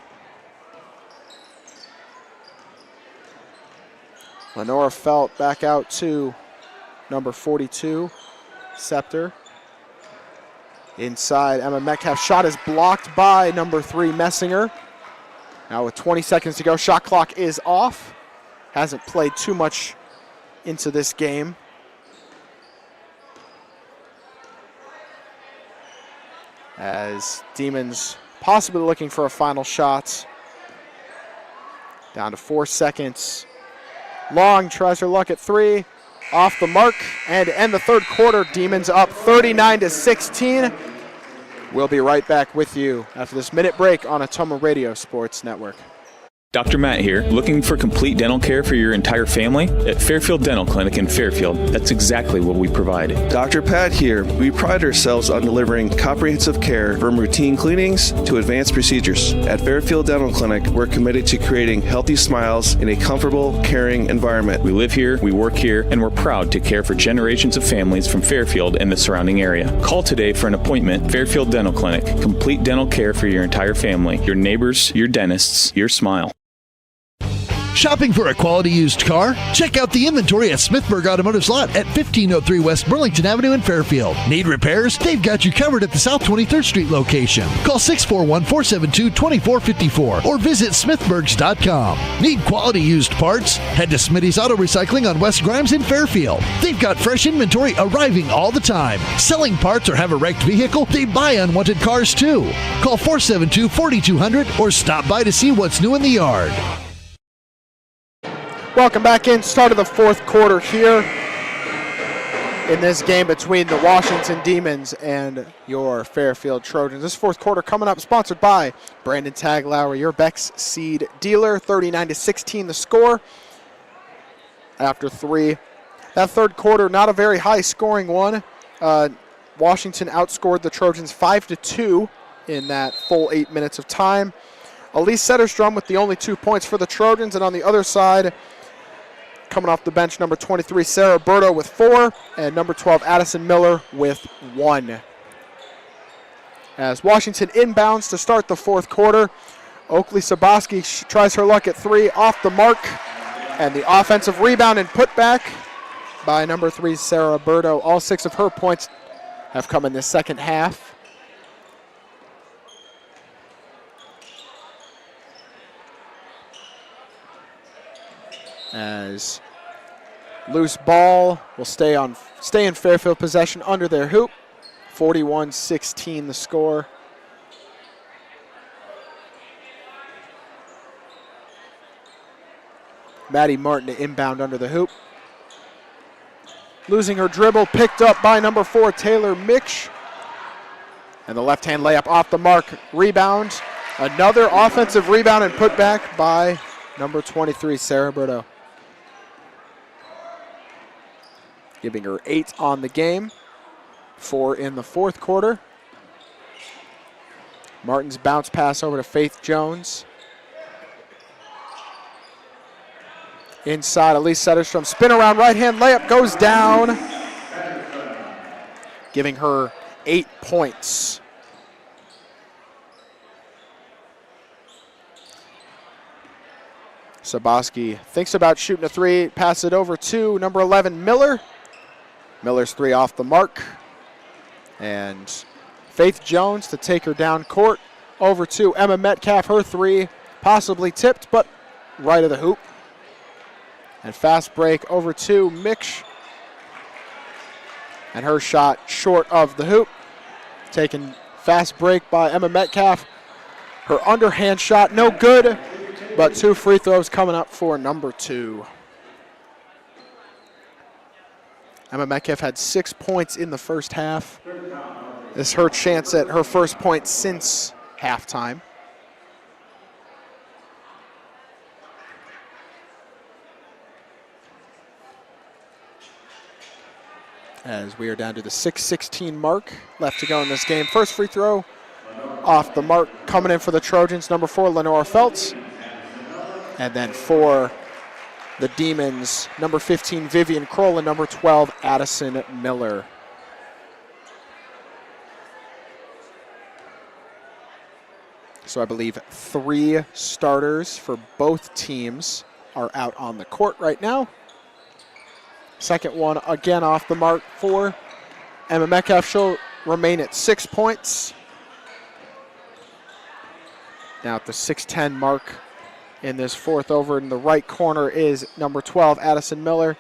Lenora Felt back out to number 42, Scepter. Inside, Emma Metcalf's shot is blocked by number 3, Messinger. Now with 20 seconds to go, shot clock is off. Hasn't played too much into this game. As Demons possibly looking for a final shot. Down to 4 seconds. Long tries her luck at 3. Off the mark, and to end the third quarter, Demons up 39-16. We'll be right back with you after this minute break on Ottumwa Radio Sports Network. Dr. Matt here. Looking for complete dental care for your entire family? At Fairfield Dental Clinic in Fairfield, that's exactly what we provide. Dr. Pat here. We pride ourselves on delivering comprehensive care from routine cleanings to advanced procedures. At Fairfield Dental Clinic, we're committed to creating healthy smiles in a comfortable, caring environment. We live here, we work here, and we're proud to care for generations of families from Fairfield and the surrounding area. Call today for an appointment. Fairfield Dental Clinic. Complete dental care for your entire family. Your neighbors, your dentists, your smile. Shopping for a quality used car? Check out the inventory at Smithburg Automotive's lot at 1503 West Burlington Avenue in Fairfield. Need repairs? They've got you covered at the South 23rd Street location. Call 641-472-2454 or visit smithburgs.com. Need quality used parts? Head to Smitty's Auto Recycling on West Grimes in Fairfield. They've got fresh inventory arriving all the time. Selling parts or have a wrecked vehicle? They buy unwanted cars too. Call 472-4200 or stop by to see what's new in the yard. Welcome back in. Start of the fourth quarter here in this game between the Washington Demons and your Fairfield Trojans. This fourth quarter coming up, sponsored by Brandon Taglauer, your Beck's seed dealer. 39-16 the score after 3. That third quarter, not a very high scoring one. Washington outscored the Trojans 5-2 in that full 8 minutes of time. Elise Setterstrom with the only 2 points for the Trojans, and on the other side, coming off the bench, number 23, Sarah Berto with 4, and number 12, Addison Miller with 1. As Washington inbounds to start the fourth quarter, Oakley Saboski tries her luck at 3, off the mark, and the offensive rebound and putback by number 3, Sarah Berto. All 6 of her points have come in the second half. As loose ball will stay in Fairfield possession under their hoop. 41-16 the score. Maddie Martin to inbound under the hoop. Losing her dribble, picked up by number 4, Taylor Mitch. And the left-hand layup off the mark. Rebound. Another offensive rebound and putback by number 23, Sarah Berto. Giving her 8 on the game, 4 in the fourth quarter. Martin's bounce pass over to Faith Jones. Inside, Elise Setterstrom, spin around right-hand layup, goes down. Giving her 8 points. Saboski thinks about shooting a 3, pass it over to number 11, Miller. Miller's 3 off the mark. And Faith Jones to take her down court. Over to Emma Metcalf, her 3, possibly tipped, but right of the hoop. And fast break over to Mitch. And her shot short of the hoop. Taken fast break by Emma Metcalf. Her underhand shot, no good, but 2 free throws coming up for number 2. Emma Metcalf had 6 points in the first half. This is her chance at her first point since halftime. as we are down to the 6:16 mark left to go in this game. First free throw off the mark coming in for the Trojans, number 4, Lenora Feltz. And then for the Demons, number 15, Vivian Kroll, and number 12, Addison Miller. So I believe 3 starters for both teams are out on the court right now. Second one again off the mark for Emma Metcalf. She'll remain at 6 points. Now at the 6:10 mark in this fourth, over in the right corner is number 12, Addison Miller.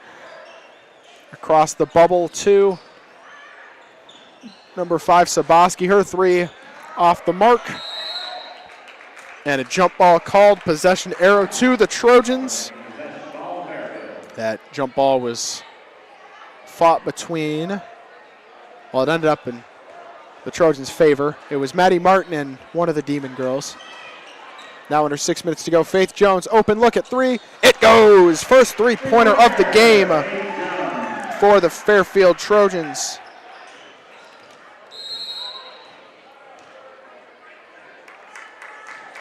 Across the bubble to number 5, Saboski. Her 3 off the mark. And a jump ball called. Possession arrow to the Trojans. That jump ball was fought between, well, it ended up in the Trojans' favor. It was Maddie Martin and one of the Demon girls. Now under 6 minutes to go, Faith Jones, open look at 3. It goes! First three-pointer of the game for the Fairfield Trojans.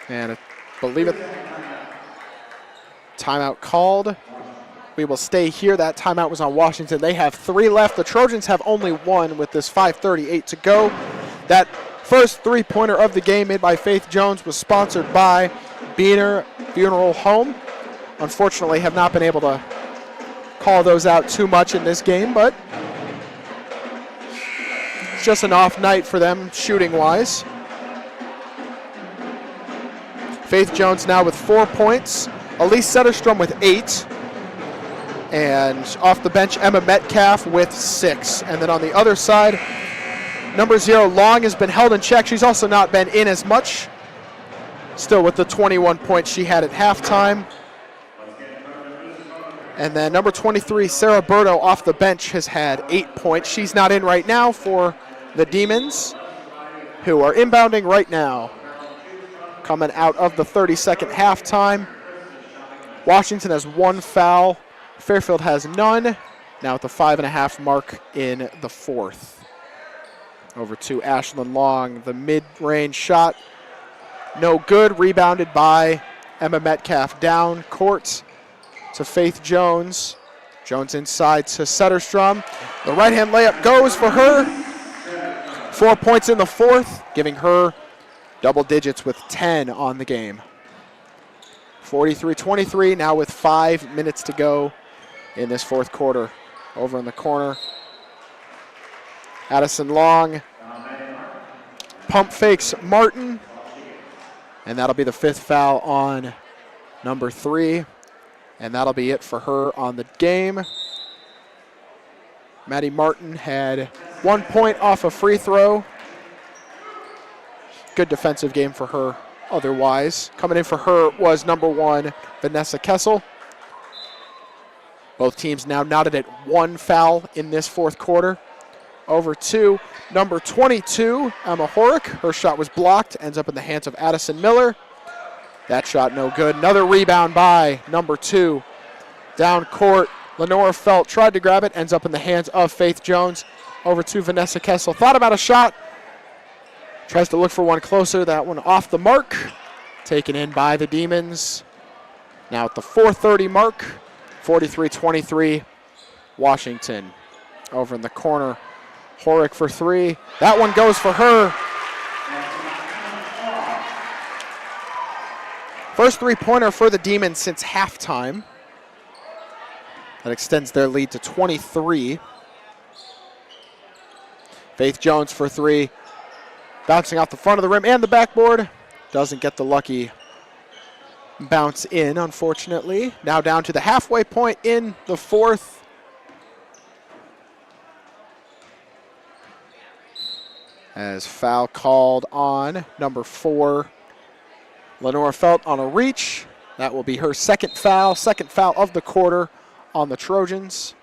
And I believe it, timeout called. We will stay here. That timeout was on Washington. They have 3 left. The Trojans have only 1 with this 5:38 to go. That first three-pointer of the game made by Faith Jones was sponsored by Beaner Funeral Home. Unfortunately, have not been able to call those out too much in this game, but it's just an off night for them shooting-wise. Faith Jones now with 4 points. Elise Setterstrom with 8. And off the bench, Emma Metcalf with 6. And then on the other side, number 0, Long, has been held in check. She's also not been in as much. Still with the 21 points she had at halftime. And then number 23, Sarah Berto, off the bench, has had 8 points. She's not in right now for the Demons, who are inbounding right now. Coming out of the 32nd halftime. Washington has 1 foul. Fairfield has none. Now at the 5.5 mark in the fourth. Over to Ashlyn Long. The mid-range shot, no good. Rebounded by Emma Metcalf. Down court to Faith Jones. Jones inside to Setterstrom. The right-hand layup goes for her. 4 points in the fourth, giving her double digits with 10 on the game. 43-23 now with 5 minutes to go in this fourth quarter. Over in the corner, Addison Long pump fakes Martin, and that'll be the 5th foul on number 3, and that'll be it for her on the game. Maddie Martin had 1 point off a free throw. Good defensive game for her otherwise. Coming in for her was number 1, Vanessa Kessel. Both teams now knotted at 1 foul in this fourth quarter. Over to number 22, Emma Horick. Her shot was blocked, ends up in the hands of Addison Miller. That shot no good. Another rebound by number 2. Down court, Lenora Felt tried to grab it, ends up in the hands of Faith Jones. Over to Vanessa Kessel. Thought about a shot. Tries to look for one closer. That one off the mark. Taken in by the Demons. Now at the 4:30 mark, 43-23, Washington. Over in the corner, Horick for 3. That one goes for her. First three-pointer for the Demons since halftime. That extends their lead to 23. Faith Jones for 3. Bouncing off the front of the rim and the backboard. Doesn't get the lucky bounce in, unfortunately. Now down to the halfway point in the fourth. As foul called on number 4, Lenora Felt on a reach. That will be her second foul of the quarter on the Trojans.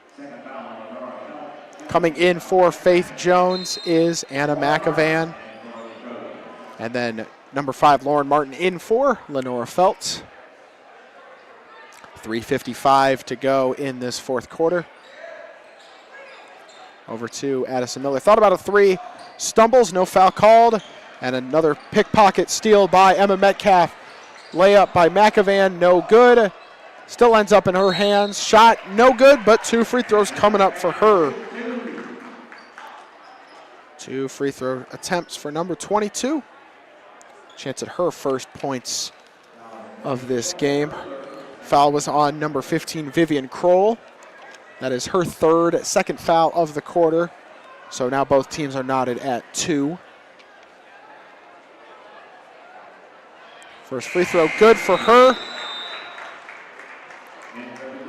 Coming in for Faith Jones is Anna McAvan. And then number 5, Lauren Martin, in for Lenora Felt. 3:55 to go in this fourth quarter. Over to Addison Miller. Thought about a three, stumbles, no foul called, and another pickpocket steal by Emma Metcalf. Layup by McAvan, no good. Still ends up in her hands. Shot, no good, but 2 free throws coming up for her. 2 free throw attempts for number 22. Chance at her first points of this game. Foul was on number 15, Vivian Kroll. That is her second foul of the quarter. So now both teams are knotted at 2. First free throw good for her.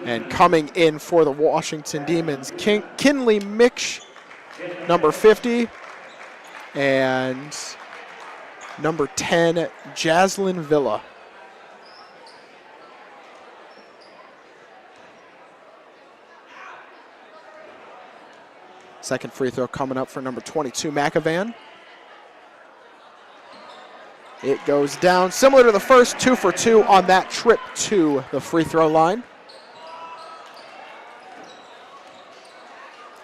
And coming in for the Washington Demons, Kinley Micksh, number 50, and number 10, Jaslyn Villa. Second free throw coming up for number 22, McAvan. It goes down, similar to the first, 2 for 2 on that trip to the free throw line.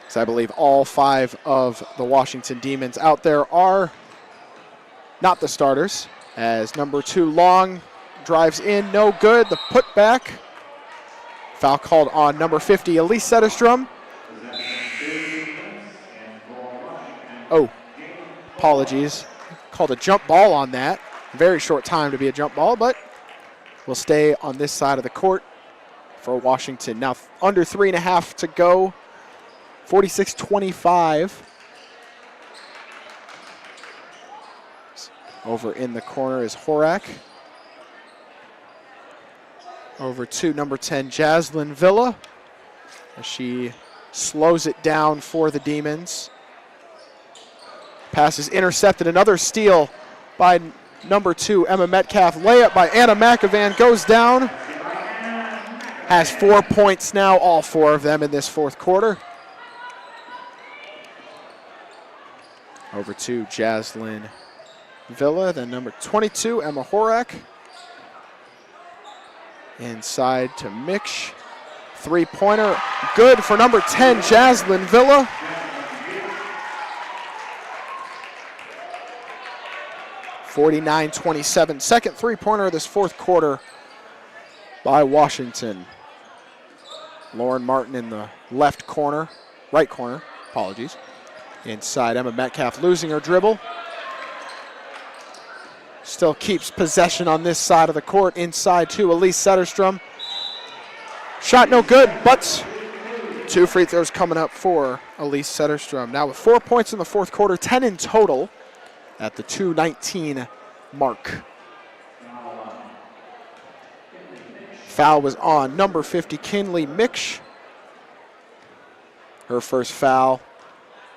So I believe all 5 of the Washington Demons out there are not the starters, as number 2, Long, drives in, no good. The putback. Foul called on number 50, Elise Setterstrom. Oh, apologies. Called a jump ball on that. Very short time to be a jump ball, but we'll stay on this side of the court for Washington. Now under 3.5 to go. 46-25. Over in the corner is Horak. Over to number 10, Jaslyn Villa, as she slows it down for the Demons. Pass is intercepted. Another steal by number 2, Emma Metcalf. Layup by Anna McAvan goes down. Has 4 points now, all 4 of them in this fourth quarter. Over to Jaslyn Villa, then number 22, Emma Horak. Inside to Micksh. Three-pointer, good for number 10, Jaslyn Villa. (49-27). Second three-pointer of this fourth quarter by Washington. Lauren Martin in the right corner, apologies. Inside, Emma Metcalf losing her dribble. Still keeps possession on this side of the court. Inside to Elise Setterstrom. Shot no good, but 2 free throws coming up for Elise Setterstrom. Now with 4 points in the fourth quarter, 10 in total at the 2:19 mark. Foul was on number 50, Kinley Micksh. Her first foul.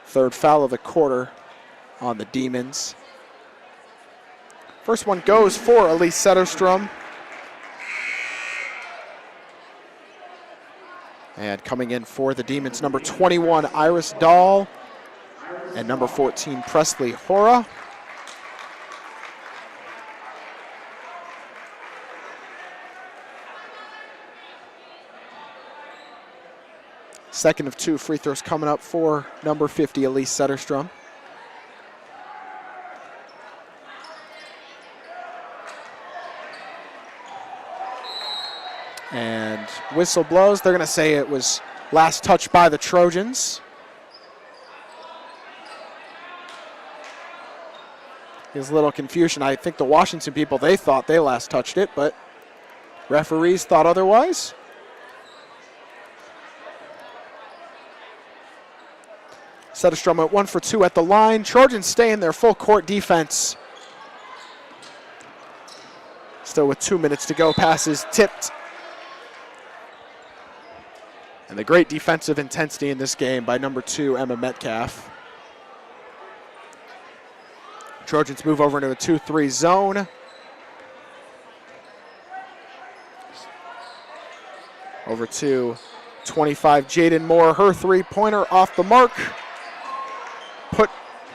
Third foul of the quarter on the Demons. First one goes for Elise Setterstrom. And coming in for the Demons, number 21, Iris Dahl. And number 14, Presley Hora. Second of 2 free throws coming up for number 50, Elise Setterstrom. And whistle blows. They're going to say it was last touched by the Trojans. There's a little confusion. I think the Washington people, they thought they last touched it, but referees thought otherwise. Setterstrom at 1 for 2 at the line. Trojans stay in their full court defense. Still with 2 minutes to go. Passes tipped. And the great defensive intensity in this game by number 2, Emma Metcalf. Trojans move over into a 2-3 zone. Over to 25, Jaden Moore. Her three-pointer off the mark.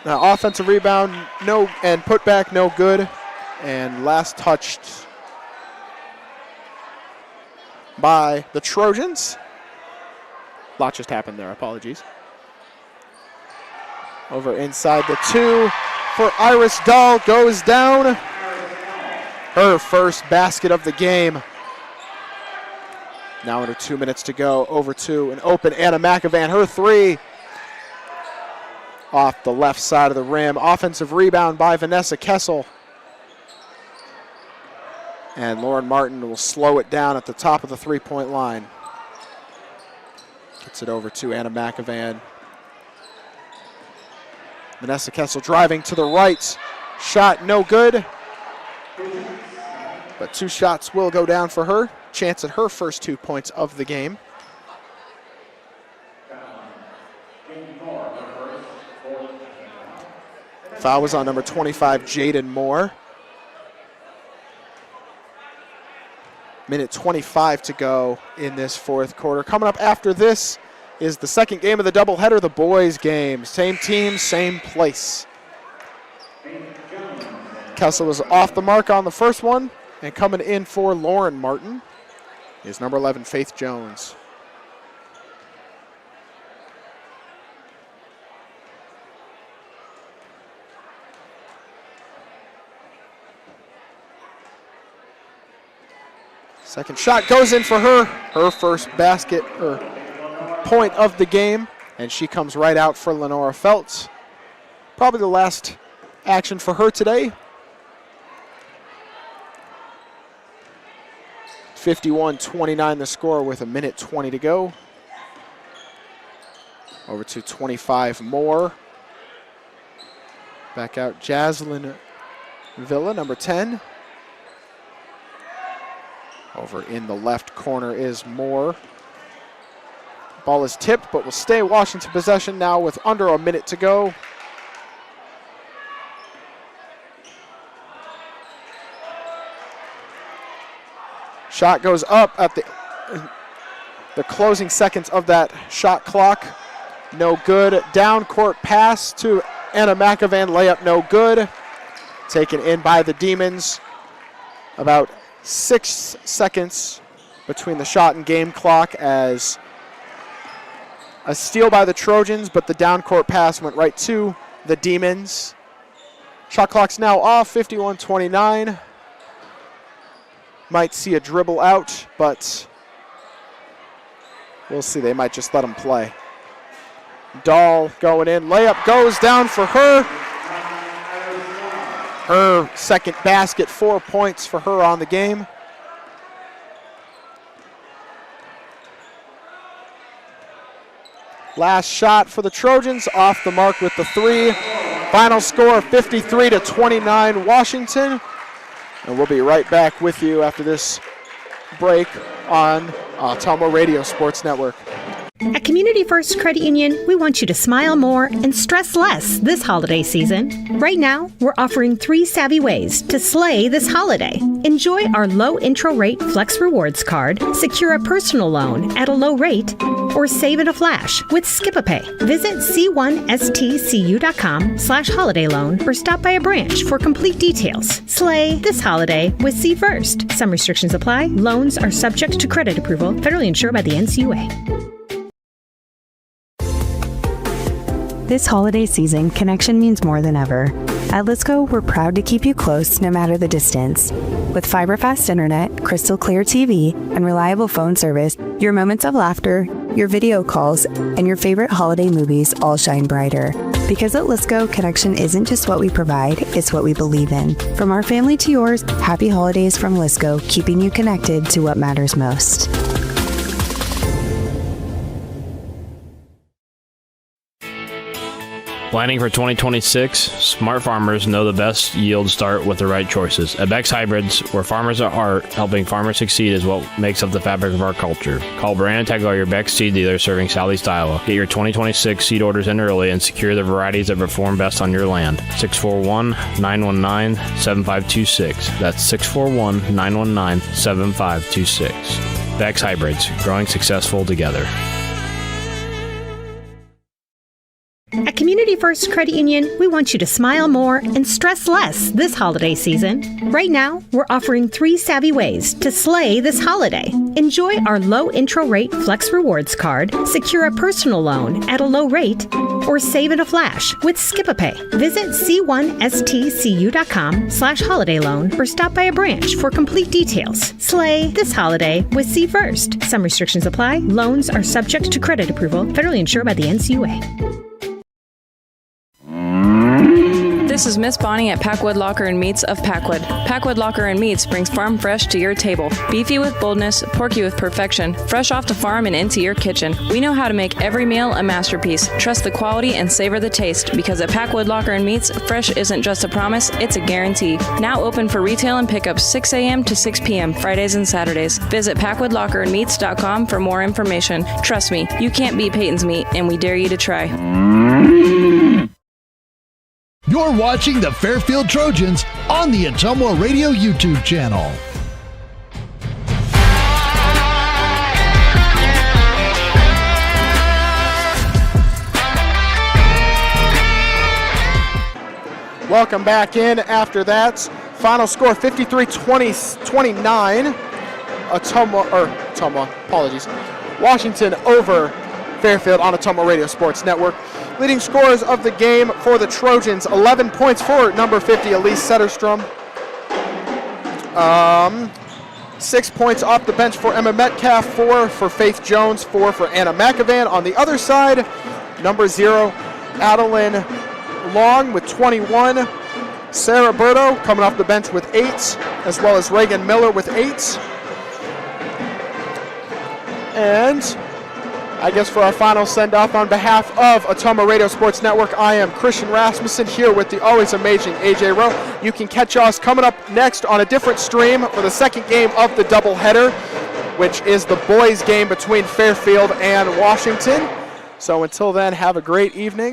Offensive rebound, no, and put back, no good. And last touched by the Trojans. A lot just happened there, apologies. Over inside the 2 for Iris Dahl, goes down. Her first basket of the game. Now under 2 minutes to go, over to an open Anna McEvan, her 3. Off the left side of the rim. Offensive rebound by Vanessa Kessel. And Lauren Martin will slow it down at the top of the three-point line. Gets it over to Anna McEvan. Vanessa Kessel driving to the right. Shot no good. But 2 shots will go down for her. Chance at her first 2 points of the game. Foul was on number 25, Jaden Moore. Minute 25 to go in this fourth quarter. Coming up after this is the second game of the doubleheader, the boys game. Same team, same place. Kessel was off the mark on the first one, and coming in for Lauren Martin is number 11, Faith Jones. Second shot goes in for her. Her first basket or point of the game, and she comes right out for Lenora Feltz. Probably the last action for her today. 51-29 the score with a minute 20 to go. Over to 25 more. Back out Jaslyn Villa, number 10. Over in the left corner is Moore. Ball is tipped, but will stay Washington possession now with under a minute to go. Shot goes up at the closing seconds of that shot clock. No good. Down court pass to Anna McEvan. Layup no good. Taken in by the Demons. About 6 seconds between the shot and game clock as a steal by the Trojans, but the down court pass went right to the Demons. Shot clock's now off, 51-29. Might see a dribble out, but we'll see. They might just let them play. Dahl going in. Layup goes down for her. Her second basket, 4 points for her on the game. Last shot for the Trojans, off the mark with the 3. Final score 53-29 Washington. And we'll be right back with you after this break on Altomo Radio Sports Network. At Community First Credit Union, we want you to smile more and stress less this holiday season. Right now, we're offering 3 savvy ways to slay this holiday. Enjoy our low intro rate Flex Rewards card, secure a personal loan at a low rate, or save in a flash with Skip-a-Pay. Visit c1stcu.com/holiday loan or stop by a branch for complete details. Slay this holiday with C First. Some restrictions apply. Loans are subject to credit approval, federally insured by the NCUA. This holiday season, connection means more than ever. At Lisco, we're proud to keep you close no matter the distance. With fiber-fast internet, crystal clear TV, and reliable phone service, your moments of laughter, your video calls, and your favorite holiday movies all shine brighter. Because at Lisco, connection isn't just what we provide, it's what we believe in. From our family to yours, happy holidays from Lisco, keeping you connected to what matters most. Planning for 2026? Smart farmers know the best yields start with the right choices. At Beck's Hybrids, where farmers are art, helping farmers succeed is what makes up the fabric of our culture. Call Brandon Tegler, your Beck's seed dealer serving Southeast Iowa. Get your 2026 seed orders in early and secure the varieties that perform best on your land. 641-919-7526. That's 641-919-7526. Beck's Hybrids, growing successful together. At Community First Credit Union, we want you to smile more and stress less this holiday season. Right now, we're offering 3 savvy ways to slay this holiday. Enjoy our low intro rate Flex Rewards card, secure a personal loan at a low rate, or save in a flash with Skip-a-Pay. Visit c1stcu.com/holiday loan or stop by a branch for complete details. Slay this holiday with C First. Some restrictions apply. Loans are subject to credit approval. Federally insured by the NCUA. This is Miss Bonnie at Packwood Locker and Meats of Packwood. Packwood Locker and Meats brings farm fresh to your table. Beefy with boldness, porky with perfection, fresh off the farm and into your kitchen. We know how to make every meal a masterpiece. Trust the quality and savor the taste, because at Packwood Locker and Meats, fresh isn't just a promise, it's a guarantee. Now open for retail and pickup 6 a.m. to 6 p.m. Fridays and Saturdays. Visit PackwoodLockerandMeats.com for more information. Trust me, you can't beat Peyton's Meat, and we dare you to try. You're watching the Fairfield Trojans on the Ottumwa Radio YouTube channel. Welcome back in after that. Final score 53-29. Washington over Fairfield on Ottumwa Radio Sports Network. Leading scorers of the game for the Trojans, 11 points for number 50, Elise Setterstrom. 6 points off the bench for Emma Metcalf, 4 for Faith Jones, 4 for Anna McAvan. On the other side, number 0, Adeline Long with 21. Sarah Berto coming off the bench with 8, as well as Reagan Miller with 8. And I guess for our final send-off on behalf of Ottumwa Radio Sports Network, I am Christian Rasmussen here with the always amazing AJ Rowe. You can catch us coming up next on a different stream for the second game of the doubleheader, which is the boys game between Fairfield and Washington. So until then, have a great evening.